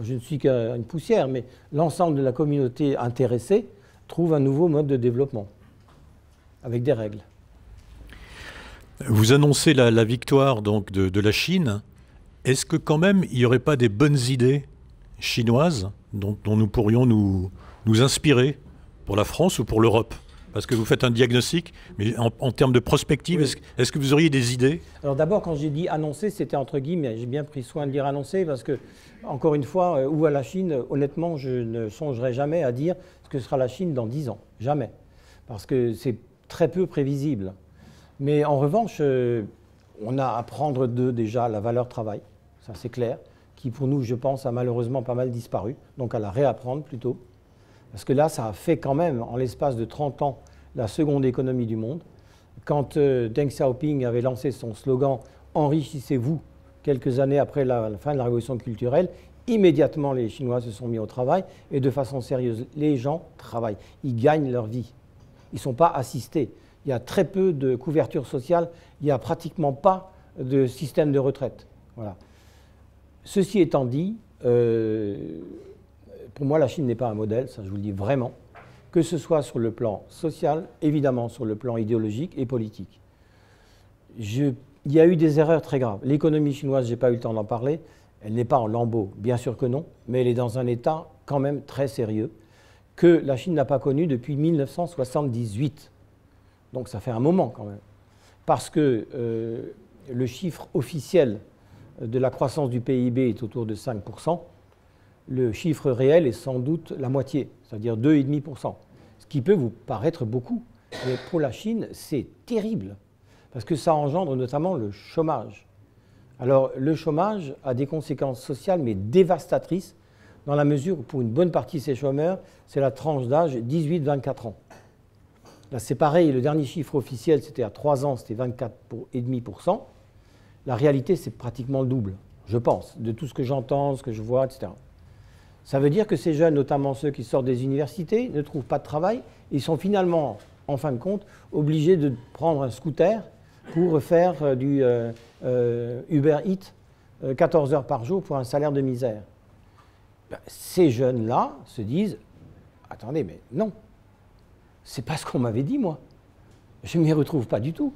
je ne suis qu'une poussière, mais l'ensemble de la communauté intéressée trouve un nouveau mode de développement, avec des règles. Vous annoncez la victoire donc, de la Chine. Est-ce que quand même, il n'y aurait pas des bonnes idées chinoises dont nous pourrions nous inspirer pour la France ou pour l'Europe? Parce que vous faites un diagnostic, mais en termes de prospective, oui. Est-ce que vous auriez des idées? Alors d'abord, quand j'ai dit annoncer, c'était entre guillemets. J'ai bien pris soin de dire annoncer parce que, encore une fois, où va la Chine? Honnêtement, je ne songerai jamais à dire ce que sera la Chine dans 10 ans. Jamais. Parce que c'est très peu prévisible. Mais en revanche, on a à prendre déjà la valeur travail, ça c'est clair, qui pour nous, je pense, a malheureusement pas mal disparu. Donc à la réapprendre plutôt. Parce que là, ça a fait quand même, en l'espace de 30 ans, la seconde économie du monde. Quand Deng Xiaoping avait lancé son slogan « Enrichissez-vous », quelques années après la fin de la révolution culturelle, immédiatement les Chinois se sont mis au travail et de façon sérieuse. Les gens travaillent, ils gagnent leur vie. Ils ne sont pas assistés. Il y a très peu de couverture sociale, il n'y a pratiquement pas de système de retraite. Voilà. Ceci étant dit, pour moi, la Chine n'est pas un modèle, ça je vous le dis vraiment, que ce soit sur le plan social, évidemment sur le plan idéologique et politique. Il y a eu des erreurs très graves. L'économie chinoise, je n'ai pas eu le temps d'en parler, elle n'est pas en lambeaux, bien sûr que non, mais elle est dans un état quand même très sérieux que la Chine n'a pas connu depuis 1978. Donc ça fait un moment quand même. Parce que le chiffre officiel de la croissance du PIB est autour de 5%. Le chiffre réel est sans doute la moitié, c'est-à-dire 2,5%. Ce qui peut vous paraître beaucoup. Mais pour la Chine, c'est terrible. Parce que ça engendre notamment le chômage. Alors le chômage a des conséquences sociales, mais dévastatrices, dans la mesure où pour une bonne partie de ces chômeurs, c'est la tranche d'âge 18-24 ans. Là, c'est pareil, le dernier chiffre officiel, c'était à 3 ans, c'était 24,5%. La réalité, c'est pratiquement le double, je pense, de tout ce que j'entends, ce que je vois, etc. Ça veut dire que ces jeunes, notamment ceux qui sortent des universités, ne trouvent pas de travail. Ils sont finalement, en fin de compte, obligés de prendre un scooter pour faire du Uber Eats 14 heures par jour pour un salaire de misère. Ben, ces jeunes-là se disent « Attendez, mais non, c'est pas ce qu'on m'avait dit, moi. Je ne m'y retrouve pas du tout.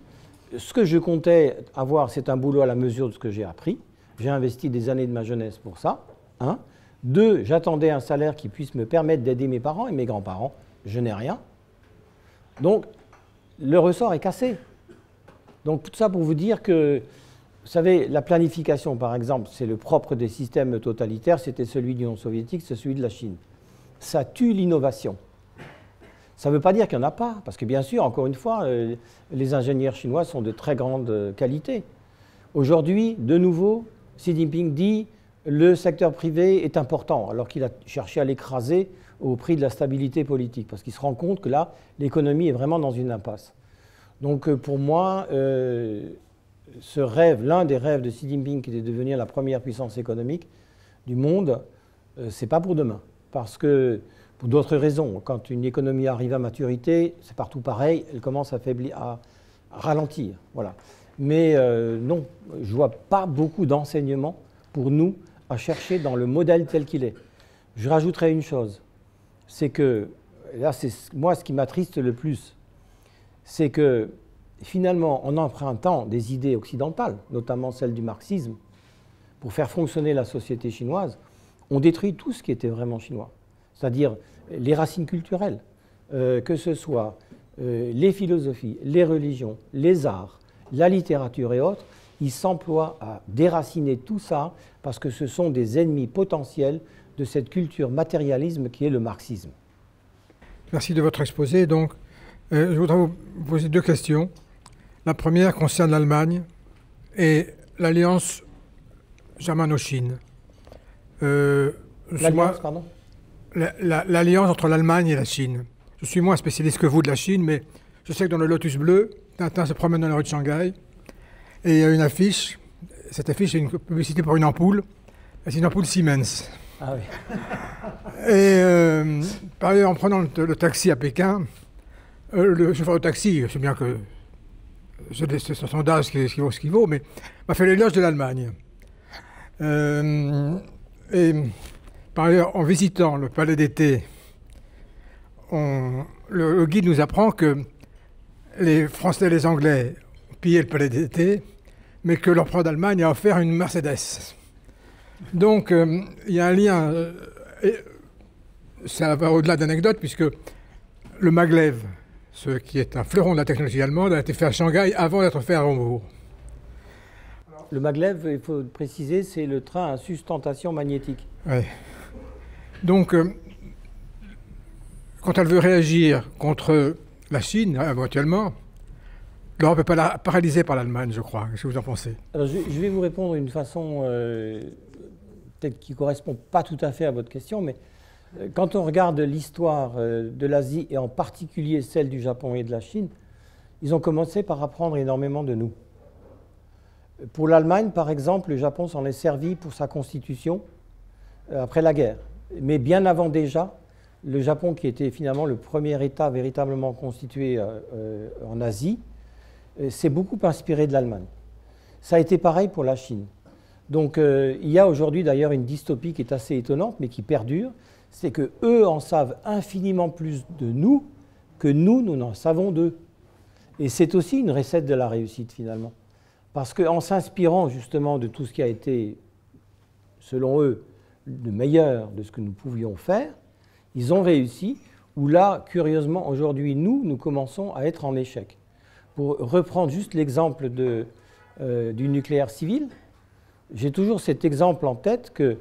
Ce que je comptais avoir, c'est un boulot à la mesure de ce que j'ai appris. J'ai investi des années de ma jeunesse pour ça. 1. 2, j'attendais un salaire qui puisse me permettre d'aider mes parents et mes grands-parents. Je n'ai rien. Donc, le ressort est cassé. Donc, tout ça pour vous dire que Vous savez, la planification, par exemple, c'est le propre des systèmes totalitaires, c'était celui de l'Union soviétique, c'est celui de la Chine. Ça tue l'innovation. Ça ne veut pas dire qu'il n'y en a pas, parce que bien sûr, encore une fois, les ingénieurs chinois sont de très grande qualité. Aujourd'hui, de nouveau, Xi Jinping dit le secteur privé est important, alors qu'il a cherché à l'écraser au prix de la stabilité politique, parce qu'il se rend compte que là, l'économie est vraiment dans une impasse. Donc pour moi, ce rêve, l'un des rêves de Xi Jinping, qui était de devenir la première puissance économique du monde, ce n'est pas pour demain. Parce que, pour d'autres raisons, quand une économie arrive à maturité, c'est partout pareil, elle commence à faiblir, à ralentir. Voilà. Mais non, je ne vois pas beaucoup d'enseignements pour nous à chercher dans le modèle tel qu'il est. Je rajouterai une chose, c'est que, là c'est moi ce qui m'attriste le plus, c'est que finalement en empruntant des idées occidentales, notamment celles du marxisme, pour faire fonctionner la société chinoise, on détruit tout ce qui était vraiment chinois. C'est-à-dire les racines culturelles, que ce soit les philosophies, les religions, les arts, la littérature et autres, ils s'emploient à déraciner tout ça parce que ce sont des ennemis potentiels de cette culture matérialisme qui est le marxisme. Merci de votre exposé. Donc, je voudrais vous poser deux questions. La première concerne l'Allemagne et l'alliance germano-chine. L'alliance, pardon ? L'alliance entre l'Allemagne et la Chine. Je suis moins spécialiste que vous de la Chine, mais je sais que dans le Lotus bleu, Tintin se promène dans la rue de Shanghai et il y a une affiche. Cette affiche est une publicité pour une ampoule. C'est une ampoule Siemens. Ah oui. Et par ailleurs, en prenant le taxi à Pékin, le chauffeur de taxi, je sais bien que c'est son sondage ce qu'il vaut, mais m'a fait l'éloge de l'Allemagne. Et par ailleurs, en visitant le palais d'été, le guide nous apprend que les Français et les Anglais ont pillé le palais d'été, mais que l'empereur d'Allemagne a offert une Mercedes. Donc, il y a un lien, ça va au-delà d'anecdotes, puisque le maglev, ce qui est un fleuron de la technologie allemande, a été fait à Shanghai avant d'être fait à Hambourg. Le maglev, il faut préciser, c'est le train à sustentation magnétique. Oui. Donc, quand elle veut réagir contre la Chine, éventuellement, l'Europe n'est pas paralysée par l'Allemagne, je crois. Qu'est-ce que vous en pensez? Alors, je vais vous répondre d'une façon peut-être qui ne correspond pas tout à fait à votre question, mais quand on regarde l'histoire de l'Asie, et en particulier celle du Japon et de la Chine, ils ont commencé par apprendre énormément de nous. Pour l'Allemagne, par exemple, le Japon s'en est servi pour sa constitution après la guerre. Mais bien avant déjà, le Japon, qui était finalement le premier État véritablement constitué en Asie, s'est beaucoup inspiré de l'Allemagne. Ça a été pareil pour la Chine. Donc il y a aujourd'hui d'ailleurs une dystopie qui est assez étonnante, mais qui perdure, c'est qu'eux en savent infiniment plus de nous que nous n'en savons d'eux. Et c'est aussi une recette de la réussite finalement. Parce qu'en s'inspirant justement de tout ce qui a été, selon eux, le meilleur de ce que nous pouvions faire, ils ont réussi, où là, curieusement, aujourd'hui, nous commençons à être en échec. Pour reprendre juste l'exemple du nucléaire civil, j'ai toujours cet exemple en tête que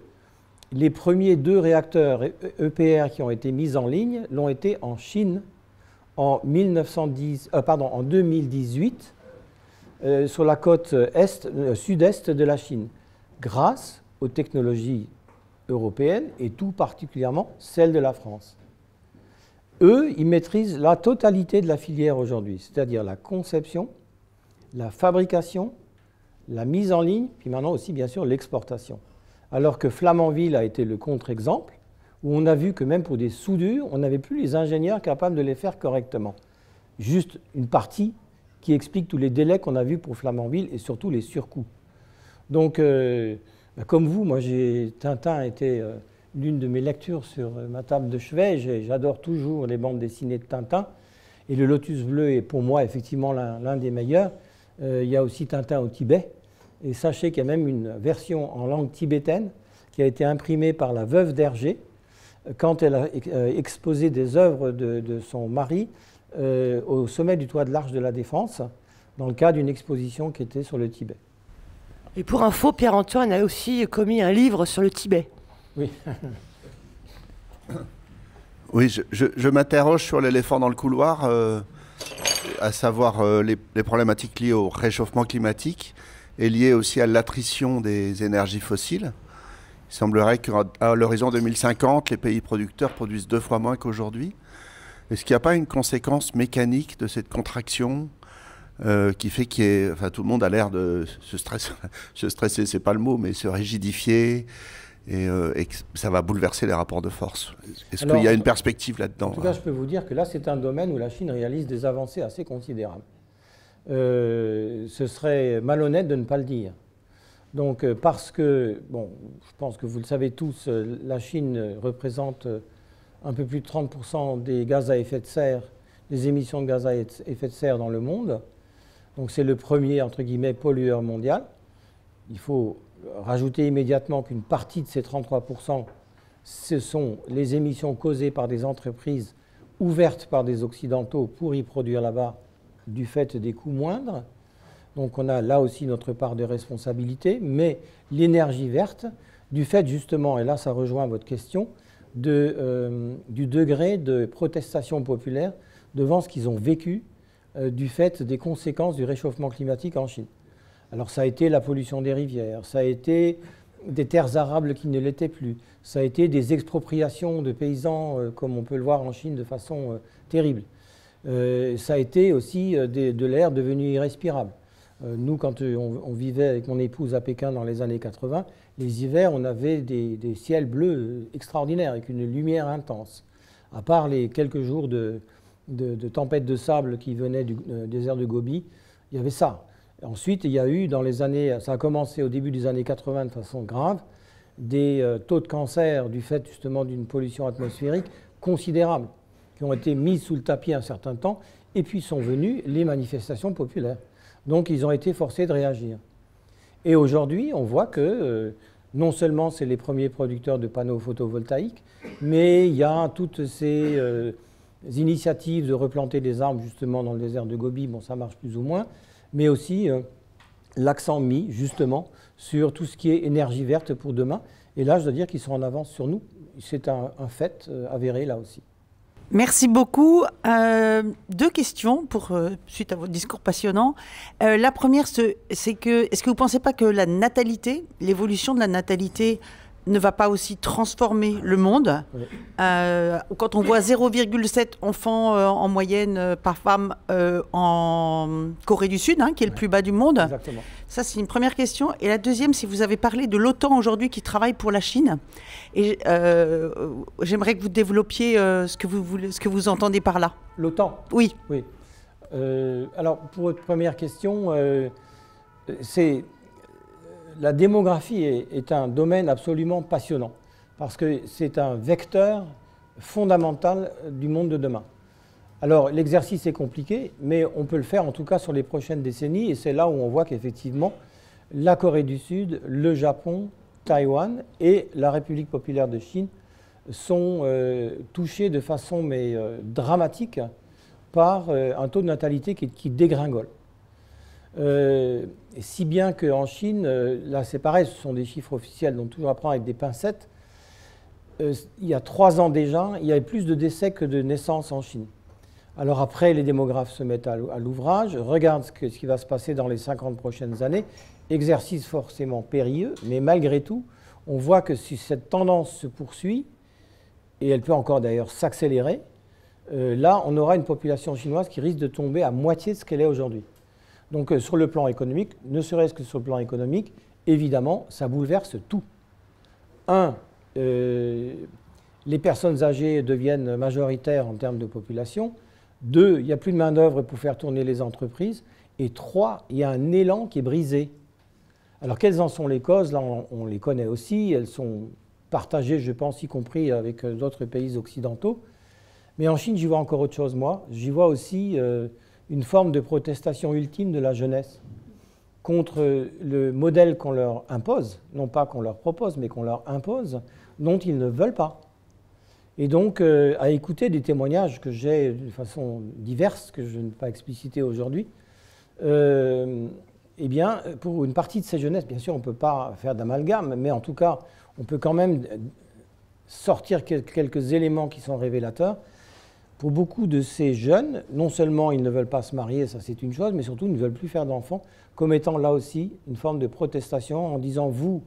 les premiers 2 réacteurs EPR qui ont été mis en ligne l'ont été en Chine en 2018, sur la côte sud-est de la Chine, grâce aux technologies européennes et tout particulièrement celles de la France. Eux, ils maîtrisent la totalité de la filière aujourd'hui, c'est-à-dire la conception, la fabrication, la mise en ligne, puis maintenant aussi bien sûr l'exportation. Alors que Flamanville a été le contre-exemple, où on a vu que même pour des soudures, on n'avait plus les ingénieurs capables de les faire correctement. Juste une partie qui explique tous les délais qu'on a vus pour Flamanville et surtout les surcoûts. Donc, comme vous, moi, Tintin était l'une de mes lectures sur ma table de chevet. J'adore toujours les bandes dessinées de Tintin. Et le Lotus bleu est pour moi effectivement l'un des meilleurs. Il y a aussi Tintin au Tibet. Et sachez qu'il y a même une version en langue tibétaine qui a été imprimée par la veuve d'Hergé quand elle a exposé des œuvres de son mari au sommet du toit de l'Arche de la Défense dans le cadre d'une exposition qui était sur le Tibet. Et pour info, Pierre-Antoine a aussi commis un livre sur le Tibet. Oui. Oui, je m'interroge sur l'éléphant dans le couloir, à savoir les problématiques liées au réchauffement climatique et liées aussi à l'attrition des énergies fossiles. Il semblerait qu'à l'horizon 2050, les pays producteurs produisent 2 fois moins qu'aujourd'hui. Est-ce qu'il n'y a pas une conséquence mécanique de cette contraction qui fait que tout le monde a l'air de se stresser, c'est pas le mot, mais se rigidifier et que ça va bouleverser les rapports de force. Est-ce qu'il y a une perspective là-dedans? En tout cas, je peux vous dire que là, c'est un domaine où la Chine réalise des avancées assez considérables. Ce serait malhonnête de ne pas le dire. Donc, parce que, bon, je pense que vous le savez tous, la Chine représente un peu plus de 30% des gaz à effet de serre, des émissions de gaz à effet de serre dans le monde. Donc, c'est le premier, entre guillemets, pollueur mondial. Il faut rajouter immédiatement qu'une partie de ces 33%, ce sont les émissions causées par des entreprises ouvertes par des Occidentaux pour y produire là-bas du fait des coûts moindres. Donc on a là aussi notre part de responsabilité, mais l'énergie verte, du fait justement, et là ça rejoint votre question, du degré de protestation populaire devant ce qu'ils ont vécu du fait des conséquences du réchauffement climatique en Chine. Alors ça a été la pollution des rivières, ça a été des terres arables qui ne l'étaient plus, ça a été des expropriations de paysans comme on peut le voir en Chine de façon terrible. Ça a été aussi de l'air devenu irrespirable. Nous, quand on vivait avec mon épouse à Pékin dans les années 80, les hivers, on avait des ciels bleus extraordinaires avec une lumière intense. À part les quelques jours de tempêtes de sable qui venaient du désert de Gobi, il y avait ça. Ensuite, il y a eu dans les années, ça a commencé au début des années 80 de façon grave, des taux de cancer du fait justement d'une pollution atmosphérique considérable qui ont été mis sous le tapis un certain temps, et puis sont venues les manifestations populaires. Donc ils ont été forcés de réagir. Et aujourd'hui, on voit que non seulement c'est les premiers producteurs de panneaux photovoltaïques, mais il y a toutes ces initiatives de replanter des arbres justement dans le désert de Gobi, bon ça marche plus ou moins, mais aussi l'accent mis justement sur tout ce qui est énergie verte pour demain. Et là, je dois dire qu'ils sont en avance sur nous. C'est un fait avéré là aussi. Merci beaucoup. 2 questions suite à votre discours passionnant. La première, c'est que, est-ce que vous ne pensez pas que la natalité, l'évolution de la natalité ne va pas aussi transformer le monde? Oui. Quand on voit 0,7 enfants en moyenne par femme en Corée du Sud, qui est le plus bas du monde. Exactement. Ça, c'est une première question. Et la deuxième, si vous avez parlé de l'OTAN aujourd'hui qui travaille pour la Chine, et j'aimerais que vous développiez ce que vous entendez par là. L'OTAN? Oui. Oui. Alors, pour votre première question, la démographie est un domaine absolument passionnant parce que c'est un vecteur fondamental du monde de demain. Alors l'exercice est compliqué, mais on peut le faire en tout cas sur les prochaines décennies et c'est là où on voit qu'effectivement la Corée du Sud, le Japon, Taïwan et la République populaire de Chine sont touchés de façon dramatique par un taux de natalité qui dégringole. Si bien qu'en Chine, là c'est pareil, ce sont des chiffres officiels, donc toujours à prendre avec des pincettes, il y a 3 ans déjà, il y avait plus de décès que de naissances en Chine. Alors après, les démographes se mettent à l'ouvrage, regardent ce qui va se passer dans les 50 prochaines années, exercice forcément périlleux, mais malgré tout, on voit que si cette tendance se poursuit, et elle peut encore d'ailleurs s'accélérer, là on aura une population chinoise qui risque de tomber à moitié de ce qu'elle est aujourd'hui. Donc sur le plan économique, ne serait-ce que sur le plan économique, évidemment, ça bouleverse tout. Les personnes âgées deviennent majoritaires en termes de population. 2, il n'y a plus de main-d'œuvre pour faire tourner les entreprises. Et 3, il y a un élan qui est brisé. Alors quelles en sont les causes? Là, on les connaît aussi. Elles sont partagées, je pense, y compris avec d'autres pays occidentaux. Mais en Chine, j'y vois encore autre chose, moi. J'y vois aussi une forme de protestation ultime de la jeunesse contre le modèle qu'on leur impose, non pas qu'on leur propose, mais qu'on leur impose, dont ils ne veulent pas. Et donc, à écouter des témoignages que j'ai de façon diverse, que je ne vais pas expliciter aujourd'hui, eh bien, pour une partie de ces jeunesses, bien sûr, on ne peut pas faire d'amalgame, mais en tout cas, on peut quand même sortir quelques éléments qui sont révélateurs. Pour beaucoup de ces jeunes, non seulement ils ne veulent pas se marier, ça c'est une chose, mais surtout ils ne veulent plus faire d'enfants, comme étant là aussi une forme de protestation en disant, vous,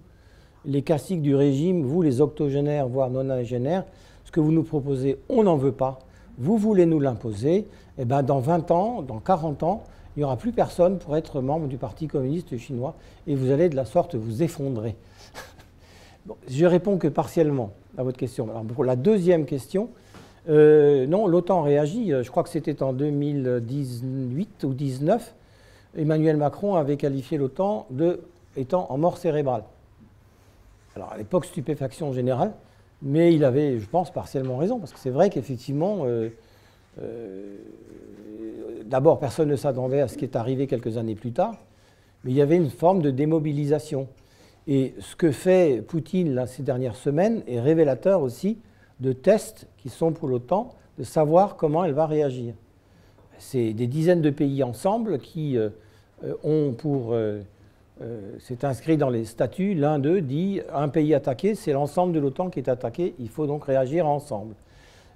les caciques du régime, vous, les octogénaires, voire nonagénaires, ce que vous nous proposez, on n'en veut pas. Vous voulez nous l'imposer, et bien dans 20 ans, dans 40 ans, il n'y aura plus personne pour être membre du Parti communiste chinois et vous allez de la sorte vous effondrer. Bon, je réponds que partiellement à votre question. Alors pour la deuxième question, non, l'OTAN réagit. Je crois que c'était en 2018 ou 2019. Emmanuel Macron avait qualifié l'OTAN étant en mort cérébrale. Alors à l'époque, stupéfaction générale, mais il avait, je pense, partiellement raison, parce que c'est vrai qu'effectivement, d'abord, personne ne s'attendait à ce qui est arrivé quelques années plus tard, mais il y avait une forme de démobilisation. Et ce que fait Poutine là, ces dernières semaines est révélateur aussi de tests qui sont pour l'OTAN, de savoir comment elle va réagir. C'est des dizaines de pays ensemble qui ont pour... c'est inscrit dans les statuts, l'un d'eux dit « un pays attaqué, c'est l'ensemble de l'OTAN qui est attaqué, il faut donc réagir ensemble ».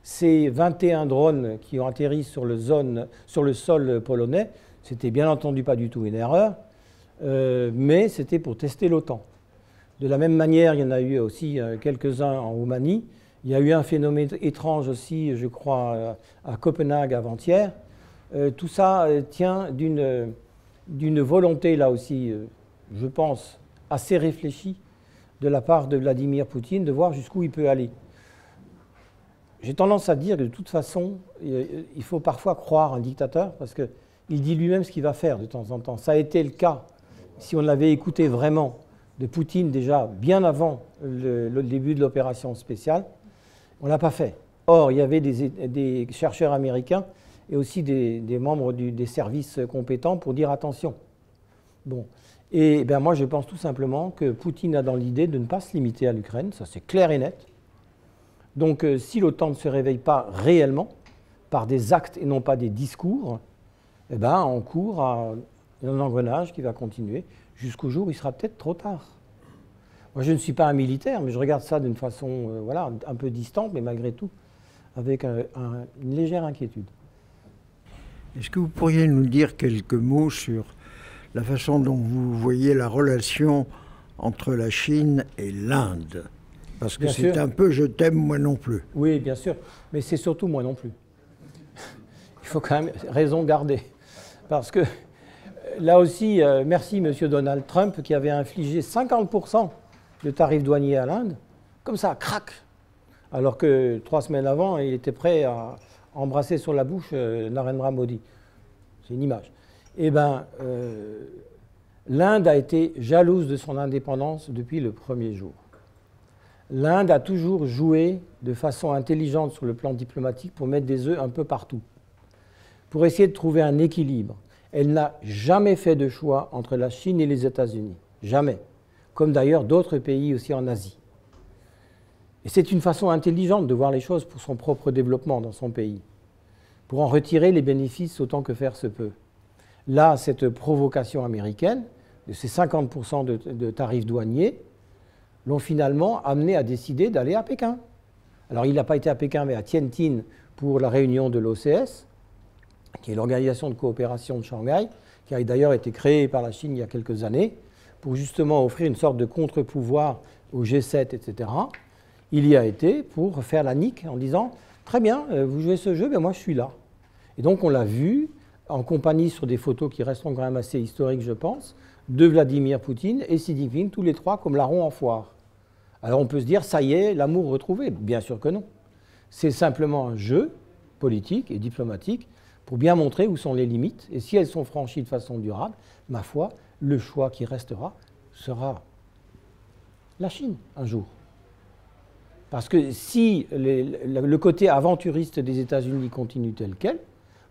Ces 21 drones qui ont atterri sur le sol polonais, c'était bien entendu pas du tout une erreur, mais c'était pour tester l'OTAN. De la même manière, il y en a eu aussi quelques-uns en Roumanie. Il y a eu un phénomène étrange aussi, je crois, à Copenhague avant-hier. Tout ça tient d'une volonté, là aussi, je pense, assez réfléchie de la part de Vladimir Poutine de voir jusqu'où il peut aller. J'ai tendance à dire que de toute façon, il faut parfois croire un dictateur parce qu'il dit lui-même ce qu'il va faire de temps en temps. Ça a été le cas, si on l'avait écouté vraiment, de Poutine déjà bien avant le début de l'opération spéciale. On ne l'a pas fait. Or, il y avait des chercheurs américains et aussi des membres des services compétents pour dire attention. Bon. Et ben moi, je pense tout simplement que Poutine a dans l'idée de ne pas se limiter à l'Ukraine, ça c'est clair et net. Donc si l'OTAN ne se réveille pas réellement, par des actes et non pas des discours, eh ben, on court à un engrenage qui va continuer jusqu'au jour où il sera peut-être trop tard. Moi, je ne suis pas un militaire, mais je regarde ça d'une façon voilà, un peu distante, mais malgré tout, avec une légère inquiétude. Est-ce que vous pourriez nous dire quelques mots sur la façon dont vous voyez la relation entre la Chine et l'Inde? Parce que c'est un peu « je t'aime, moi non plus ». Oui, bien sûr, mais c'est surtout moi non plus. Il faut quand même raison garder. Parce que là aussi, merci M. Donald Trump qui avait infligé 50% de tarifs douaniers à l'Inde. Comme ça, crac. Alors que 3 semaines avant, il était prêt à embrasser sur la bouche Narendra Modi. C'est une image. Eh bien, l'Inde a été jalouse de son indépendance depuis le premier jour. L'Inde a toujours joué de façon intelligente sur le plan diplomatique pour mettre des œufs un peu partout, pour essayer de trouver un équilibre. Elle n'a jamais fait de choix entre la Chine et les États-Unis. Jamais. Comme d'ailleurs d'autres pays aussi en Asie. Et c'est une façon intelligente de voir les choses pour son propre développement dans son pays, pour en retirer les bénéfices autant que faire se peut. Là, cette provocation américaine, de ces 50% de tarifs douaniers, l'ont finalement amené à décider d'aller à Pékin. Alors il n'a pas été à Pékin, mais à Tianjin pour la réunion de l'OCS, qui est l'Organisation de coopération de Shanghai, qui a d'ailleurs été créée par la Chine il y a quelques années, pour justement offrir une sorte de contre-pouvoir au G7, etc. Il y a été pour faire la nique en disant « Très bien, vous jouez ce jeu, mais moi je suis là ». Et donc on l'a vu, en compagnie sur des photos qui resteront quand même assez historiques, je pense, de Vladimir Poutine et Xi Jinping, tous les trois comme larrons en foire. Alors on peut se dire, ça y est, l'amour retrouvé. Bien sûr que non. C'est simplement un jeu politique et diplomatique pour bien montrer où sont les limites. Et si elles sont franchies de façon durable, ma foi, le choix qui restera sera la Chine un jour. Parce que si le côté aventuriste des États-Unis continue tel quel,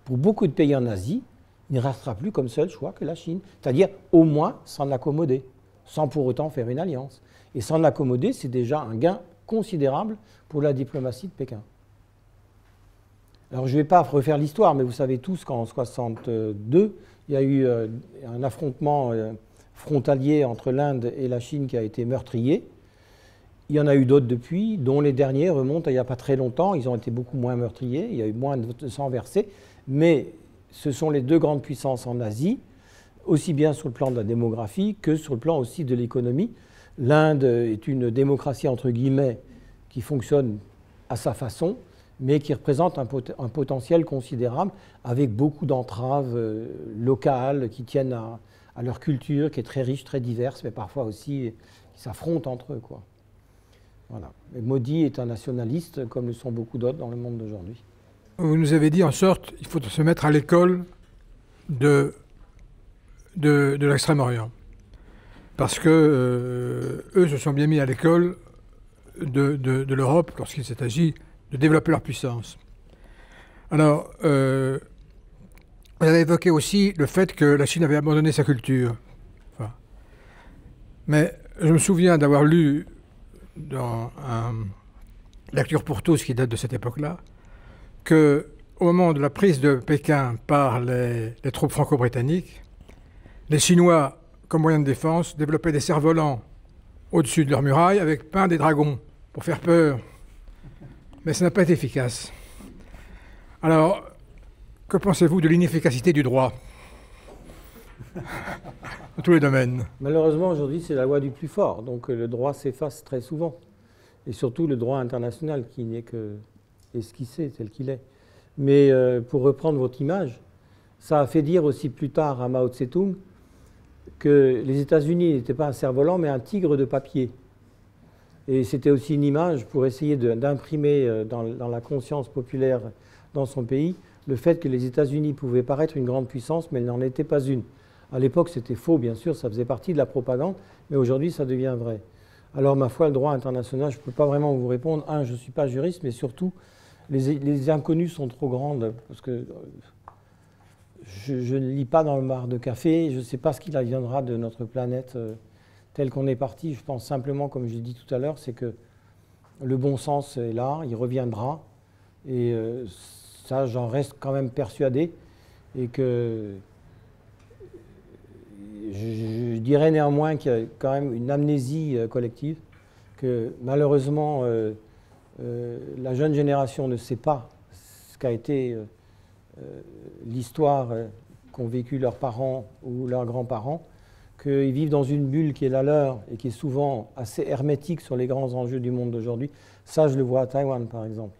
pour beaucoup de pays en Asie, il ne restera plus comme seul choix que la Chine. C'est-à-dire au moins s'en accommoder, sans pour autant faire une alliance. Et s'en accommoder, c'est déjà un gain considérable pour la diplomatie de Pékin. Alors je ne vais pas refaire l'histoire, mais vous savez tous qu'en 1962, il y a eu un affrontement frontalier entre l'Inde et la Chine qui a été meurtrier. Il y en a eu d'autres depuis, dont les derniers remontent à il n'y a pas très longtemps. Ils ont été beaucoup moins meurtriers, il y a eu moins de sang versé. Mais ce sont les deux grandes puissances en Asie, aussi bien sur le plan de la démographie que sur le plan aussi de l'économie. L'Inde est une démocratie, entre guillemets, qui fonctionne à sa façon, mais qui représente un potentiel considérable, avec beaucoup d'entraves locales qui tiennent à leur culture, qui est très riche, très diverse, mais parfois aussi qui s'affrontent entre eux, quoi. Voilà. Et Modi est un nationaliste, comme le sont beaucoup d'autres dans le monde d'aujourd'hui. Vous nous avez dit, en sorte, il faut se mettre à l'école de l'Extrême-Orient. Parce que eux se sont bien mis à l'école de l'Europe lorsqu'il s'est agi de développer leur puissance. Alors, vous avez évoqué aussi le fait que la Chine avait abandonné sa culture. Enfin, mais je me souviens d'avoir lu dans Lecture pour tous, qui date de cette époque-là, qu'au moment de la prise de Pékin par les troupes franco-britanniques, les Chinois, comme moyen de défense, développaient des cerfs-volants au-dessus de leurs murailles avec peint des dragons pour faire peur. Mais ça n'a pas été efficace. Alors, que pensez-vous de l'inefficacité du droit dans tous les domaines? Malheureusement, aujourd'hui, c'est la loi du plus fort. Donc le droit s'efface très souvent. Et surtout le droit international qui n'est que esquissé tel qu'il est. Mais pour reprendre votre image, ça a fait dire aussi plus tard à Mao Tse-tung que les États-Unis n'étaient pas un cerf-volant, mais un tigre de papier. Et c'était aussi une image pour essayer d'imprimer dans la conscience populaire dans son pays le fait que les États-Unis pouvaient paraître une grande puissance, mais elles n'en étaient pas une. À l'époque, c'était faux, bien sûr, ça faisait partie de la propagande, mais aujourd'hui, ça devient vrai. Alors, ma foi, le droit international, je ne peux pas vraiment vous répondre. Un, je ne suis pas juriste, mais surtout, les inconnues sont trop grandes, parce que je ne lis pas dans le mar de café, je ne sais pas ce qu'il adviendra de notre planète telle qu'on est parti. Je pense simplement, comme je l'ai dit tout à l'heure, c'est que le bon sens est là, il reviendra, et ça, j'en reste quand même persuadé, et que je dirais néanmoins qu'il y a quand même une amnésie collective, que malheureusement la jeune génération ne sait pas ce qu'a été l'histoire qu'ont vécu leurs parents ou leurs grands-parents, qu'ils vivent dans une bulle qui est la leur et qui est souvent assez hermétique sur les grands enjeux du monde d'aujourd'hui. Ça, je le vois à Taïwan, par exemple.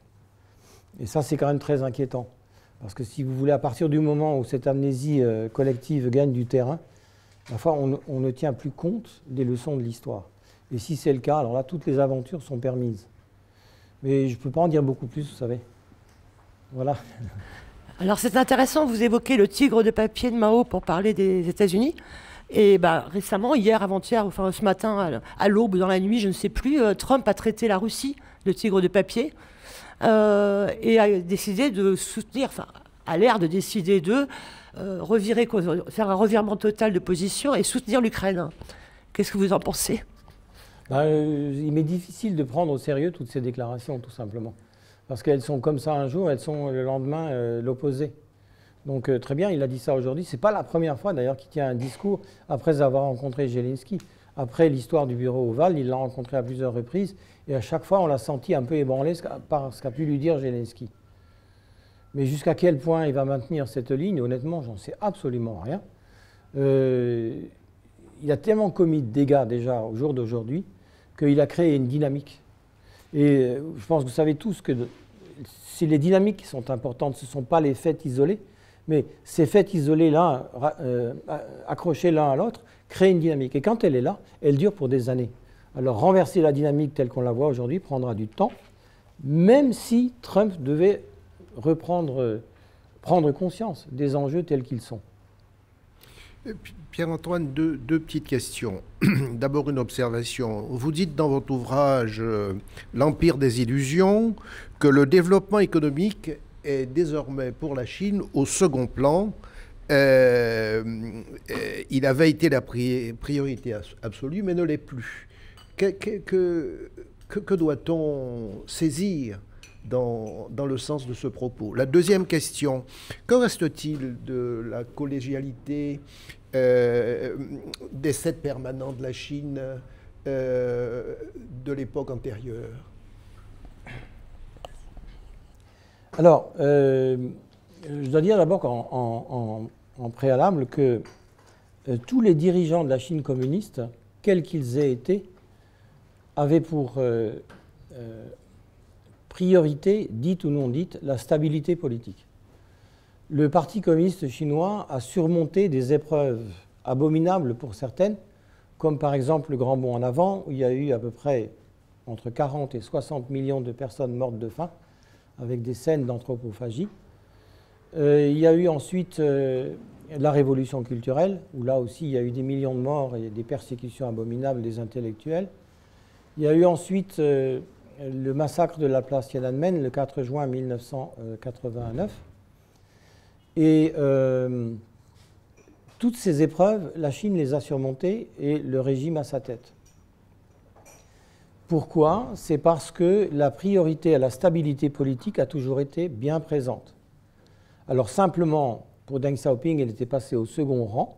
Et ça, c'est quand même très inquiétant. Parce que si vous voulez, à partir du moment où cette amnésie collective gagne du terrain, parfois, on ne tient plus compte des leçons de l'histoire. Et si c'est le cas, alors là, toutes les aventures sont permises. Mais je ne peux pas en dire beaucoup plus, vous savez. Voilà. Alors c'est intéressant, vous évoquez le tigre de papier de Mao pour parler des États-Unis. Et récemment, hier, avant-hier, enfin ce matin, à l'aube, dans la nuit, je ne sais plus, Trump a traité la Russie de tigre de papier et a décidé de soutenir, enfin, a l'air de décider de faire un revirement total de position et soutenir l'Ukraine. Qu'est-ce que vous en pensez? Il m'est difficile de prendre au sérieux toutes ces déclarations, tout simplement. Parce qu'elles sont comme ça un jour, elles sont le lendemain l'opposé. Donc très bien, il a dit ça aujourd'hui. Ce n'est pas la première fois d'ailleurs qu'il tient un discours après avoir rencontré Zelensky. Après l'histoire du bureau ovale, il l'a rencontré à plusieurs reprises. Et à chaque fois, on l'a senti un peu ébranlé par ce qu'a pu lui dire Zelensky. Mais jusqu'à quel point il va maintenir cette ligne, honnêtement, j'en sais absolument rien. Il a tellement commis de dégâts déjà au jour d'aujourd'hui qu'il a créé une dynamique. Et je pense que vous savez tous que si les dynamiques qui sont importantes, ce ne sont pas les faits isolés, mais ces faits isolés-là, accrochés l'un à l'autre, créent une dynamique. Et quand elle est là, elle dure pour des années. Alors renverser la dynamique telle qu'on la voit aujourd'hui prendra du temps, même si Trump devait prendre conscience des enjeux tels qu'ils sont. Pierre-Antoine, deux petites questions. D'abord une observation. Vous dites dans votre ouvrage L'Empire des illusions que le développement économique est désormais pour la Chine au second plan. Il avait été la priorité absolue, mais ne l'est plus. Que doit-on saisir dans le sens de ce propos. La deuxième question, que reste-t-il de la collégialité des 7 permanents de la Chine de l'époque antérieure? Alors, je dois dire d'abord en préalable que tous les dirigeants de la Chine communiste, quels qu'ils aient été, avaient pour priorité, dite ou non dite, la stabilité politique. Le Parti communiste chinois a surmonté des épreuves abominables pour certaines, comme par exemple le Grand Bond en avant, où il y a eu à peu près entre 40 et 60 millions de personnes mortes de faim, avec des scènes d'anthropophagie. Il y a eu ensuite la révolution culturelle, où là aussi il y a eu des millions de morts et des persécutions abominables des intellectuels. Il y a eu ensuite le massacre de la place Tiananmen le 4 juin 1989. Et toutes ces épreuves, la Chine les a surmontées et le régime à sa tête. Pourquoi? C'est parce que la priorité à la stabilité politique a toujours été bien présente. Alors simplement, pour Deng Xiaoping, elle était passée au second rang,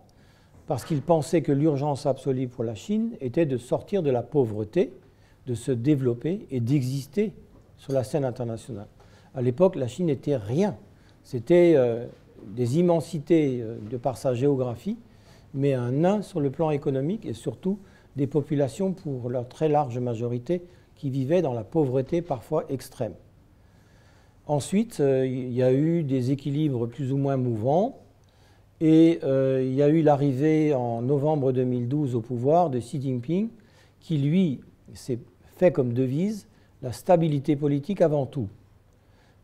parce qu'il pensait que l'urgence absolue pour la Chine était de sortir de la pauvreté, de se développer et d'exister sur la scène internationale. À l'époque, la Chine n'était rien. C'était des immensités de par sa géographie, mais un nain sur le plan économique et surtout des populations pour leur très large majorité qui vivaient dans la pauvreté parfois extrême. Ensuite, il y a eu des équilibres plus ou moins mouvants et il y a eu l'arrivée en novembre 2012 au pouvoir de Xi Jinping qui, lui, s'est fait comme devise la stabilité politique avant tout.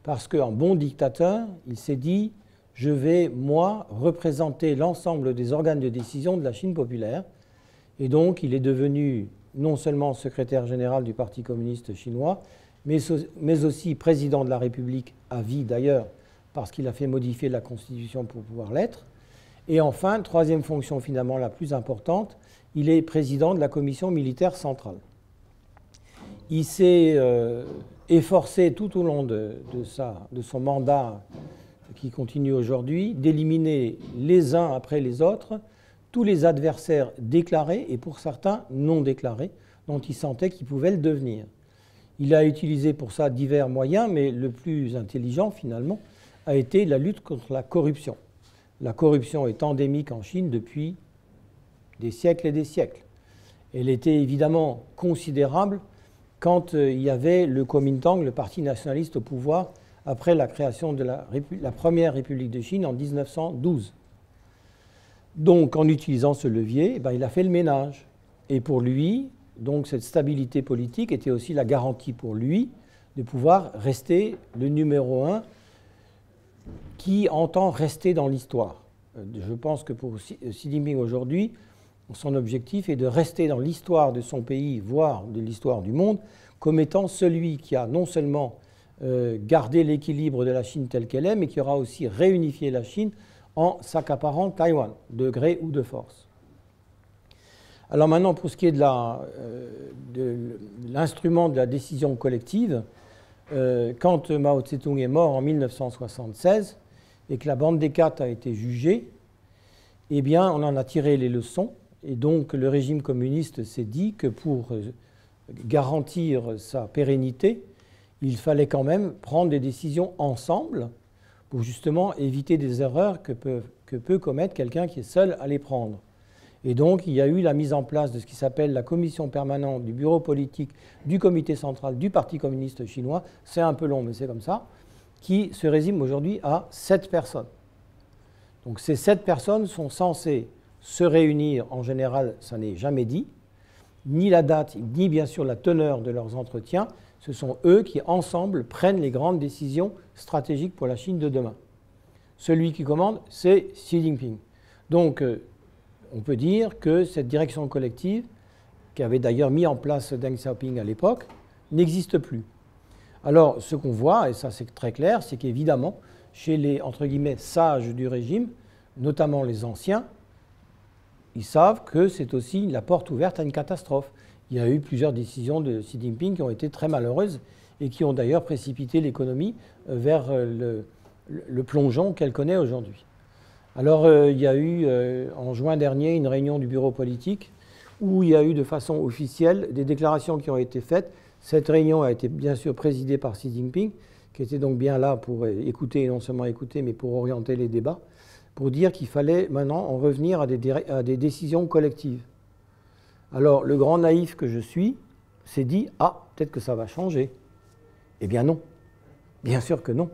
Parce qu'en bon dictateur, il s'est dit « je vais, moi, représenter l'ensemble des organes de décision de la Chine populaire ». Et donc, il est devenu non seulement secrétaire général du Parti communiste chinois, mais aussi président de la République, à vie d'ailleurs, parce qu'il a fait modifier la Constitution pour pouvoir l'être. Et enfin, troisième fonction finalement la plus importante, il est président de la Commission militaire centrale. Il s'est efforcé tout au long de son mandat, qui continue aujourd'hui, d'éliminer les uns après les autres tous les adversaires déclarés et pour certains non déclarés, dont il sentait qu'ils pouvaient le devenir. Il a utilisé pour ça divers moyens, mais le plus intelligent finalement a été la lutte contre la corruption. La corruption est endémique en Chine depuis des siècles et des siècles. Elle était évidemment considérable quand il y avait le Kuomintang, le parti nationaliste au pouvoir, après la création de la première République de Chine en 1912. Donc, en utilisant ce levier, il a fait le ménage. Et pour lui, donc, cette stabilité politique était aussi la garantie pour lui de pouvoir rester le numéro 1 qui entend rester dans l'histoire. Je pense que pour Xi Jinping aujourd'hui, son objectif est de rester dans l'histoire de son pays, voire de l'histoire du monde, comme étant celui qui a non seulement gardé l'équilibre de la Chine telle qu'elle est, mais qui aura aussi réunifié la Chine en s'accaparant Taïwan, de gré ou de force. Alors maintenant, pour ce qui est de l'instrument de la décision collective, quand Mao Tse-tung est mort en 1976 et que la bande des 4 a été jugée, eh bien, on en a tiré les leçons. Et donc, le régime communiste s'est dit que pour garantir sa pérennité, il fallait quand même prendre des décisions ensemble pour justement éviter des erreurs que peut commettre quelqu'un qui est seul à les prendre. Et donc, il y a eu la mise en place de ce qui s'appelle la commission permanente du bureau politique du comité central du Parti communiste chinois, c'est un peu long, mais c'est comme ça, qui se résume aujourd'hui à 7 personnes. Donc ces 7 personnes sont censées se réunir, en général, ça n'est jamais dit, ni la date, ni bien sûr la teneur de leurs entretiens. Ce sont eux qui, ensemble, prennent les grandes décisions stratégiques pour la Chine de demain. Celui qui commande, c'est Xi Jinping. Donc, on peut dire que cette direction collective, qu'avait d'ailleurs mis en place Deng Xiaoping à l'époque, n'existe plus. Alors, ce qu'on voit, et ça c'est très clair, c'est qu'évidemment, chez les, entre guillemets, sages du régime, notamment les anciens, ils savent que c'est aussi la porte ouverte à une catastrophe. Il y a eu plusieurs décisions de Xi Jinping qui ont été très malheureuses et qui ont d'ailleurs précipité l'économie vers le plongeon qu'elle connaît aujourd'hui. Alors, il y a eu, en juin dernier, une réunion du bureau politique où il y a eu de façon officielle des déclarations qui ont été faites. Cette réunion a été bien sûr présidée par Xi Jinping, qui était donc bien là pour écouter, et non seulement écouter, mais pour orienter les débats, pour dire qu'il fallait maintenant en revenir à des décisions collectives. Alors, le grand naïf que je suis s'est dit « Ah, peut-être que ça va changer ». Eh bien non, bien sûr que non.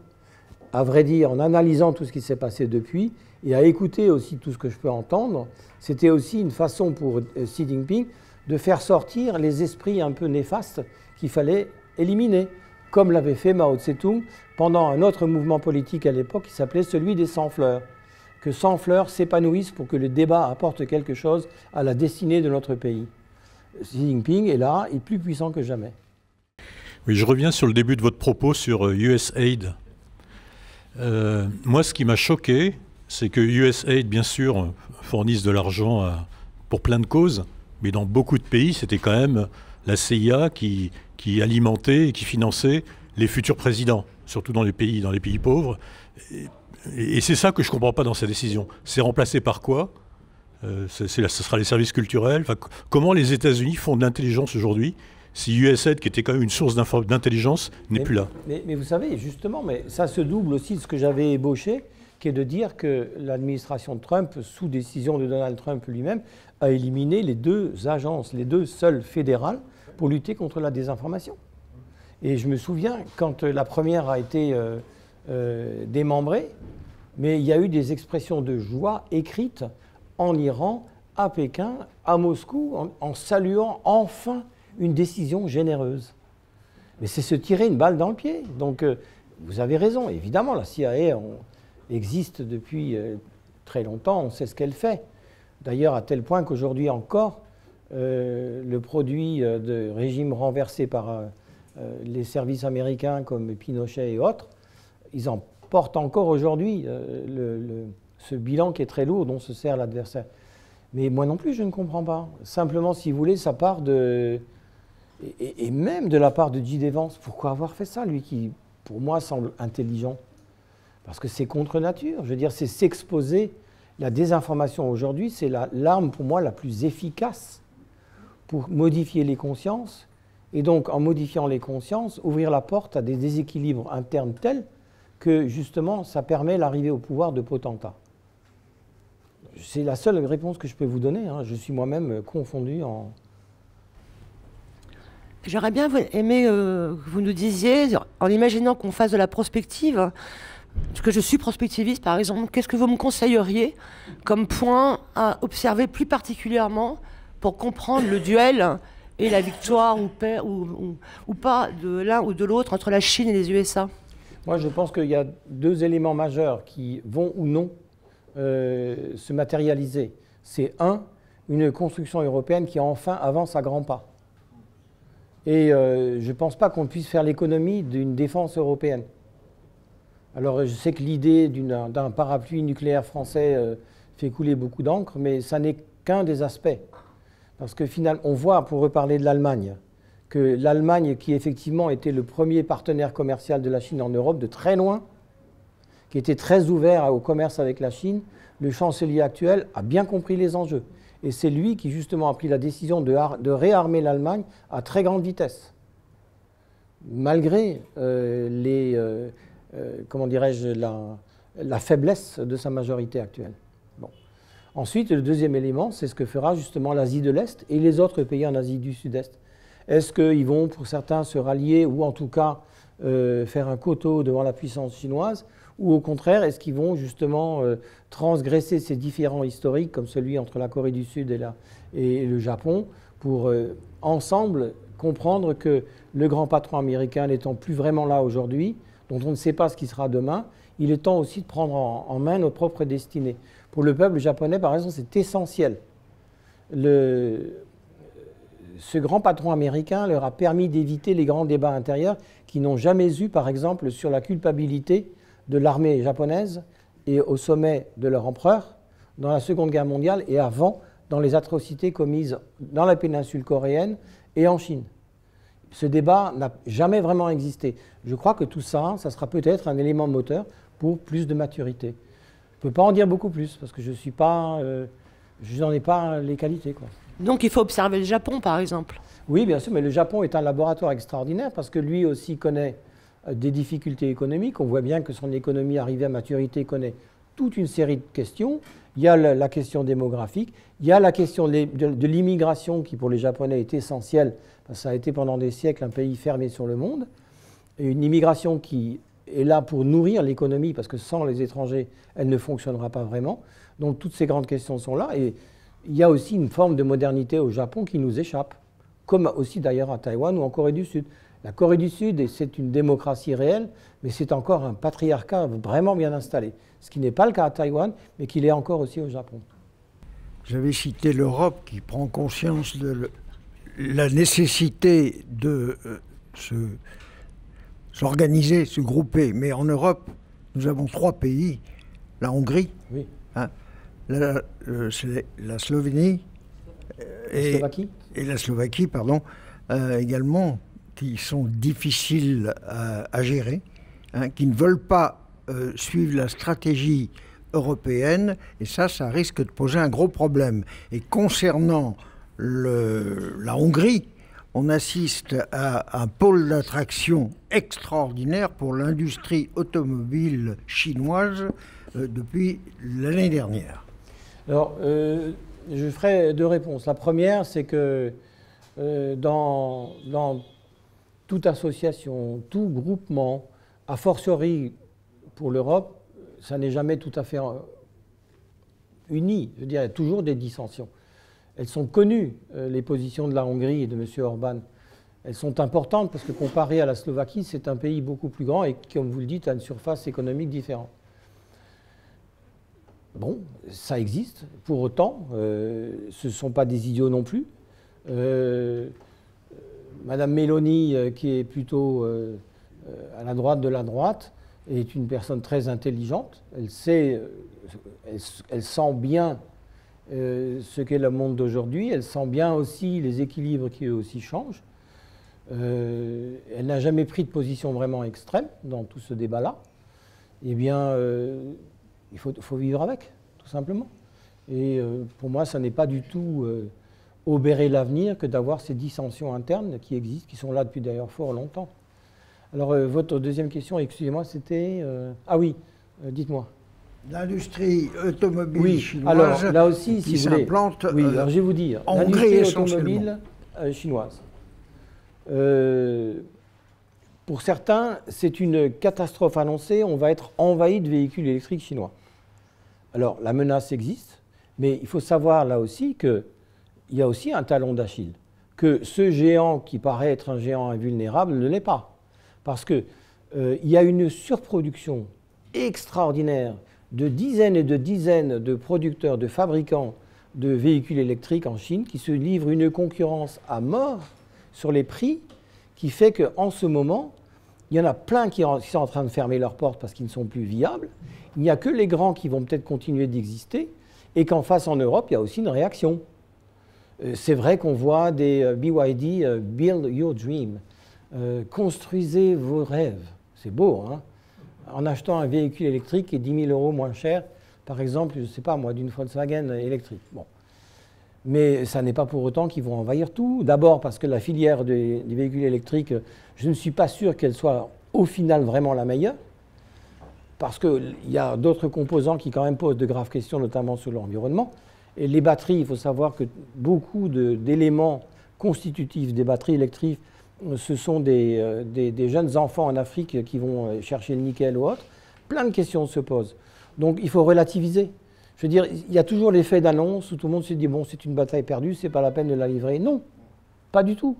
À vrai dire, en analysant tout ce qui s'est passé depuis, et à écouter aussi tout ce que je peux entendre, c'était aussi une façon pour Xi Jinping de faire sortir les esprits un peu néfastes qu'il fallait éliminer, comme l'avait fait Mao Tse-tung pendant un autre mouvement politique à l'époque qui s'appelait celui des sans-fleurs. Que sans-fleurs s'épanouissent pour que le débat apporte quelque chose à la destinée de notre pays. Xi Jinping est là, il est plus puissant que jamais. Oui, je reviens sur le début de votre propos sur USAID. Moi, ce qui m'a choqué, c'est que USAID, bien sûr, fournisse de l'argent pour plein de causes, mais dans beaucoup de pays, c'était quand même la CIA qui alimentait et qui finançait les futurs présidents, surtout dans les pays pauvres. Et c'est ça que je ne comprends pas dans ces décisions. C'est remplacé par quoi ? Ce sera les services culturels. Enfin, comment les États-Unis font de l'intelligence aujourd'hui si USAID, qui était quand même une source d'intelligence, n'est plus là? Mais vous savez, justement, mais ça se double aussi de ce que j'avais ébauché, qui est de dire que l'administration Trump, sous décision de Donald Trump lui-même, a éliminé les deux agences, les deux seules fédérales, pour lutter contre la désinformation. Et je me souviens, quand la première a été démembrée, mais il y a eu des expressions de joie écrites en Iran, à Pékin, à Moscou, en saluant enfin une décision généreuse. Mais c'est se tirer une balle dans le pied. Donc, vous avez raison. Évidemment, la CIA existe depuis très longtemps. On sait ce qu'elle fait. D'ailleurs, à tel point qu'aujourd'hui encore, le produit de régime renversé par les services américains comme Pinochet et autres, ils en portent encore aujourd'hui ce bilan qui est très lourd dont se sert l'adversaire. Mais moi non plus, je ne comprends pas. Simplement, si vous voulez, ça part de... Et même de la part de J.D. Vance, pourquoi avoir fait ça, lui qui, pour moi, semble intelligent? Parce que c'est contre nature. Je veux dire, c'est s'exposer. La désinformation aujourd'hui, c'est l'arme, pour moi, la plus efficace pour modifier les consciences. Et donc, en modifiant les consciences, ouvrir la porte à des déséquilibres internes tels que, justement, ça permet l'arrivée au pouvoir de potentats. C'est la seule réponse que je peux vous donner. Hein. Je suis moi-même confondu en... J'aurais bien aimé que vous nous disiez, en imaginant qu'on fasse de la prospective, parce que je suis prospectiviste par exemple, qu'est-ce que vous me conseilleriez comme point à observer plus particulièrement pour comprendre le duel et la victoire ou pas de l'un ou de l'autre entre la Chine et les USA? Moi je pense qu'il y a deux éléments majeurs qui vont ou non se matérialiser. C'est une construction européenne qui enfin avance à grands pas. Et je ne pense pas qu'on puisse faire l'économie d'une défense européenne. Alors je sais que l'idée d'un parapluie nucléaire français fait couler beaucoup d'encre, mais ça n'est qu'un des aspects. Parce que finalement, on voit, pour reparler de l'Allemagne, que l'Allemagne, qui effectivement était le premier partenaire commercial de la Chine en Europe, de très loin, qui était très ouvert au commerce avec la Chine, le chancelier actuel a bien compris les enjeux. Et c'est lui qui, justement, a pris la décision de réarmer l'Allemagne à très grande vitesse, malgré comment dirais-je, la faiblesse de sa majorité actuelle. Bon. Ensuite, le deuxième élément, c'est ce que fera justement l'Asie de l'Est et les autres pays en Asie du Sud-Est. Est-ce qu'ils vont, pour certains, se rallier ou en tout cas faire un coteau devant la puissance chinoise? Ou au contraire, est-ce qu'ils vont justement transgresser ces différends historiques, comme celui entre la Corée du Sud et le Japon, pour ensemble comprendre que le grand patron américain n'étant plus vraiment là aujourd'hui, dont on ne sait pas ce qui sera demain, il est temps aussi de prendre en main nos propres destinées. Pour le peuple japonais, par exemple, c'est essentiel. Ce grand patron américain leur a permis d'éviter les grands débats intérieurs qui n'ont jamais eu, par exemple, sur la culpabilité de l'armée japonaise et au sommet de leur empereur dans la Seconde Guerre mondiale et avant dans les atrocités commises dans la péninsule coréenne et en Chine. Ce débat n'a jamais vraiment existé. Je crois que tout ça, ça sera peut-être un élément moteur pour plus de maturité. Je ne peux pas en dire beaucoup plus, parce que je n'en ai pas les qualités, quoi. Donc il faut observer le Japon, par exemple. Oui, bien sûr, mais le Japon est un laboratoire extraordinaire, parce que lui aussi connaît des difficultés économiques. On voit bien que son économie arrivée à maturité connaît toute une série de questions. Il y a la question démographique, il y a la question de l'immigration qui pour les Japonais est essentielle, parce que ça a été pendant des siècles un pays fermé sur le monde, et une immigration qui est là pour nourrir l'économie, parce que sans les étrangers, elle ne fonctionnera pas vraiment. Donc toutes ces grandes questions sont là, et il y a aussi une forme de modernité au Japon qui nous échappe, comme aussi d'ailleurs à Taïwan ou en Corée du Sud. La Corée du Sud, c'est une démocratie réelle, mais c'est encore un patriarcat vraiment bien installé. Ce qui n'est pas le cas à Taïwan, mais qui l'est encore aussi au Japon. J'avais cité l'Europe qui prend conscience de la nécessité de s'organiser, se grouper. Mais en Europe, nous avons 3 pays, la Hongrie, oui. Hein, la Slovénie et la Slovaquie, pardon, également, qui sont difficiles à gérer, hein, qui ne veulent pas suivre la stratégie européenne, et ça risque de poser un gros problème. Et concernant la Hongrie, on assiste à un pôle d'attraction extraordinaire pour l'industrie automobile chinoise depuis l'année dernière. Alors, je ferai 2 réponses. La première, c'est que dans toute association, tout groupement, a fortiori pour l'Europe, ça n'est jamais tout à fait uni. Je veux dire, il y a toujours des dissensions. Elles sont connues, les positions de la Hongrie et de M. Orban. Elles sont importantes parce que comparé à la Slovaquie, c'est un pays beaucoup plus grand et qui, comme vous le dites, a une surface économique différente. Bon, ça existe. Pour autant, ce ne sont pas des idiots non plus. Madame Meloni, qui est plutôt à la droite de la droite, est une personne très intelligente. Elle sait, elle sent bien ce qu'est le monde d'aujourd'hui. Elle sent bien aussi les équilibres qui eux aussi changent. Elle n'a jamais pris de position vraiment extrême dans tout ce débat-là. Eh bien, il faut vivre avec, tout simplement. Et pour moi, ça n'est pas du tout obérer l'avenir que d'avoir ces dissensions internes qui existent, qui sont là depuis d'ailleurs fort longtemps. Alors, votre deuxième question, excusez-moi, c'était... Ah oui, dites-moi. L'industrie automobile chinoise alors, là aussi, qui si vous voulez, s'implante oui, alors je vais vous dire, en Hongrie l'industrie automobile chinoise. Pour certains, c'est une catastrophe annoncée, on va être envahi de véhicules électriques chinois. Alors, la menace existe, mais il faut savoir là aussi qu'il y a aussi un talon d'Achille, que ce géant qui paraît être un géant invulnérable ne l'est pas. Parce qu'il y a une surproduction extraordinaire de dizaines et de dizaines de producteurs, de fabricants de véhicules électriques en Chine qui se livrent une concurrence à mort sur les prix qui fait qu'en ce moment, il y en a plein qui sont en train de fermer leurs portes parce qu'ils ne sont plus viables. Il n'y a que les grands qui vont peut-être continuer d'exister et qu'en face en Europe, il y a aussi une réaction. C'est vrai qu'on voit des BYD, Build Your Dream, construisez vos rêves. C'est beau, hein? En achetant un véhicule électrique qui est 10 000 € moins cher, par exemple, je ne sais pas moi, d'une Volkswagen électrique. Bon. Mais ça n'est pas pour autant qu'ils vont envahir tout. D'abord parce que la filière des véhicules électriques, je ne suis pas sûr qu'elle soit au final vraiment la meilleure, parce qu'il y a d'autres composants qui quand même posent de graves questions, notamment sur l'environnement. Et les batteries, il faut savoir que beaucoup d'éléments constitutifs des batteries électriques, ce sont des jeunes enfants en Afrique qui vont chercher le nickel ou autre. Plein de questions se posent. Donc il faut relativiser. Je veux dire, il y a toujours l'effet d'annonce où tout le monde se dit « bon, c'est une bataille perdue, c'est pas la peine de la livrer ». Non, pas du tout.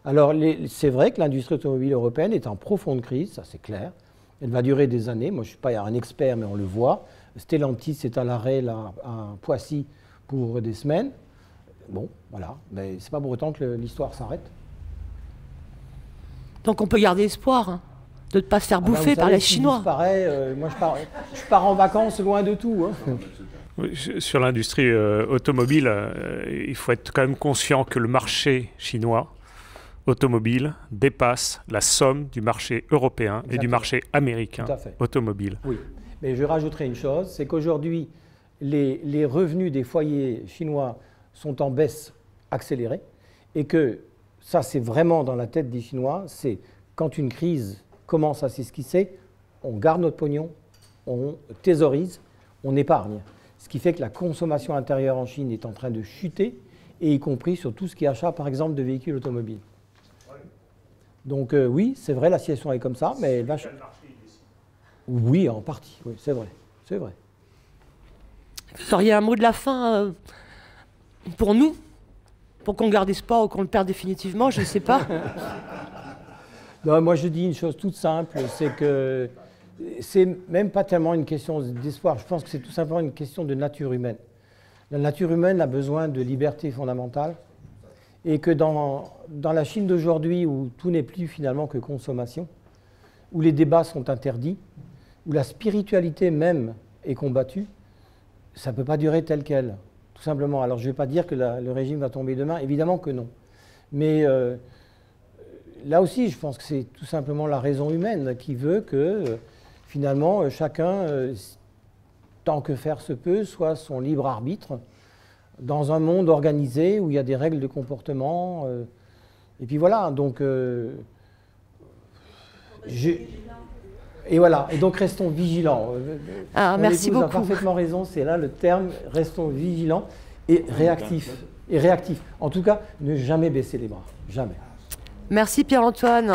Alors c'est vrai que l'industrie automobile européenne est en profonde crise, ça c'est clair. Elle va durer des années. Moi je ne suis pas un expert, mais on le voit. Stellantis est à l'arrêt là, à Poissy pour des semaines. Bon, voilà, mais c'est pas pour autant que l'histoire s'arrête. Donc on peut garder espoir, hein, de ne pas se faire bouffer par les Chinois. Moi je pars en vacances loin de tout. Hein. Oui, sur l'industrie automobile, il faut être quand même conscient que le marché chinois, automobile dépasse la somme du marché européen et du marché américain automobile. Oui, mais je rajouterai une chose, c'est qu'aujourd'hui, les revenus des foyers chinois sont en baisse accélérée et que ça, c'est vraiment dans la tête des Chinois, c'est quand une crise commence à s'esquisser, on garde notre pognon, on thésaurise, on épargne. Ce qui fait que la consommation intérieure en Chine est en train de chuter, et y compris sur tout ce qui est achat, par exemple, de véhicules automobiles. Donc oui, c'est vrai, la situation est comme ça, mais elle va... Oui, en partie, oui, c'est vrai, c'est vrai. Vous auriez un mot de la fin pour nous, pour qu'on garde espoir ou qu'on le perde définitivement, je ne sais pas. Non, moi, je dis une chose toute simple, c'est que c'est même pas tellement une question d'espoir, je pense que c'est tout simplement une question de nature humaine. La nature humaine a besoin de liberté fondamentale et que dans la Chine d'aujourd'hui, où tout n'est plus finalement que consommation, où les débats sont interdits, où la spiritualité même est combattue, ça ne peut pas durer tel quel, tout simplement. Alors je ne vais pas dire que le régime va tomber demain, évidemment que non. Mais là aussi, je pense que c'est tout simplement la raison humaine qui veut que finalement chacun, tant que faire se peut, soit son libre arbitre dans un monde organisé où il y a des règles de comportement. Et puis voilà, donc... Et voilà, et donc restons vigilants. Merci beaucoup. Vous avez parfaitement raison, c'est là le terme, restons vigilants et réactifs. Et réactifs. En tout cas, ne jamais baisser les bras, jamais. Merci Pierre-Antoine.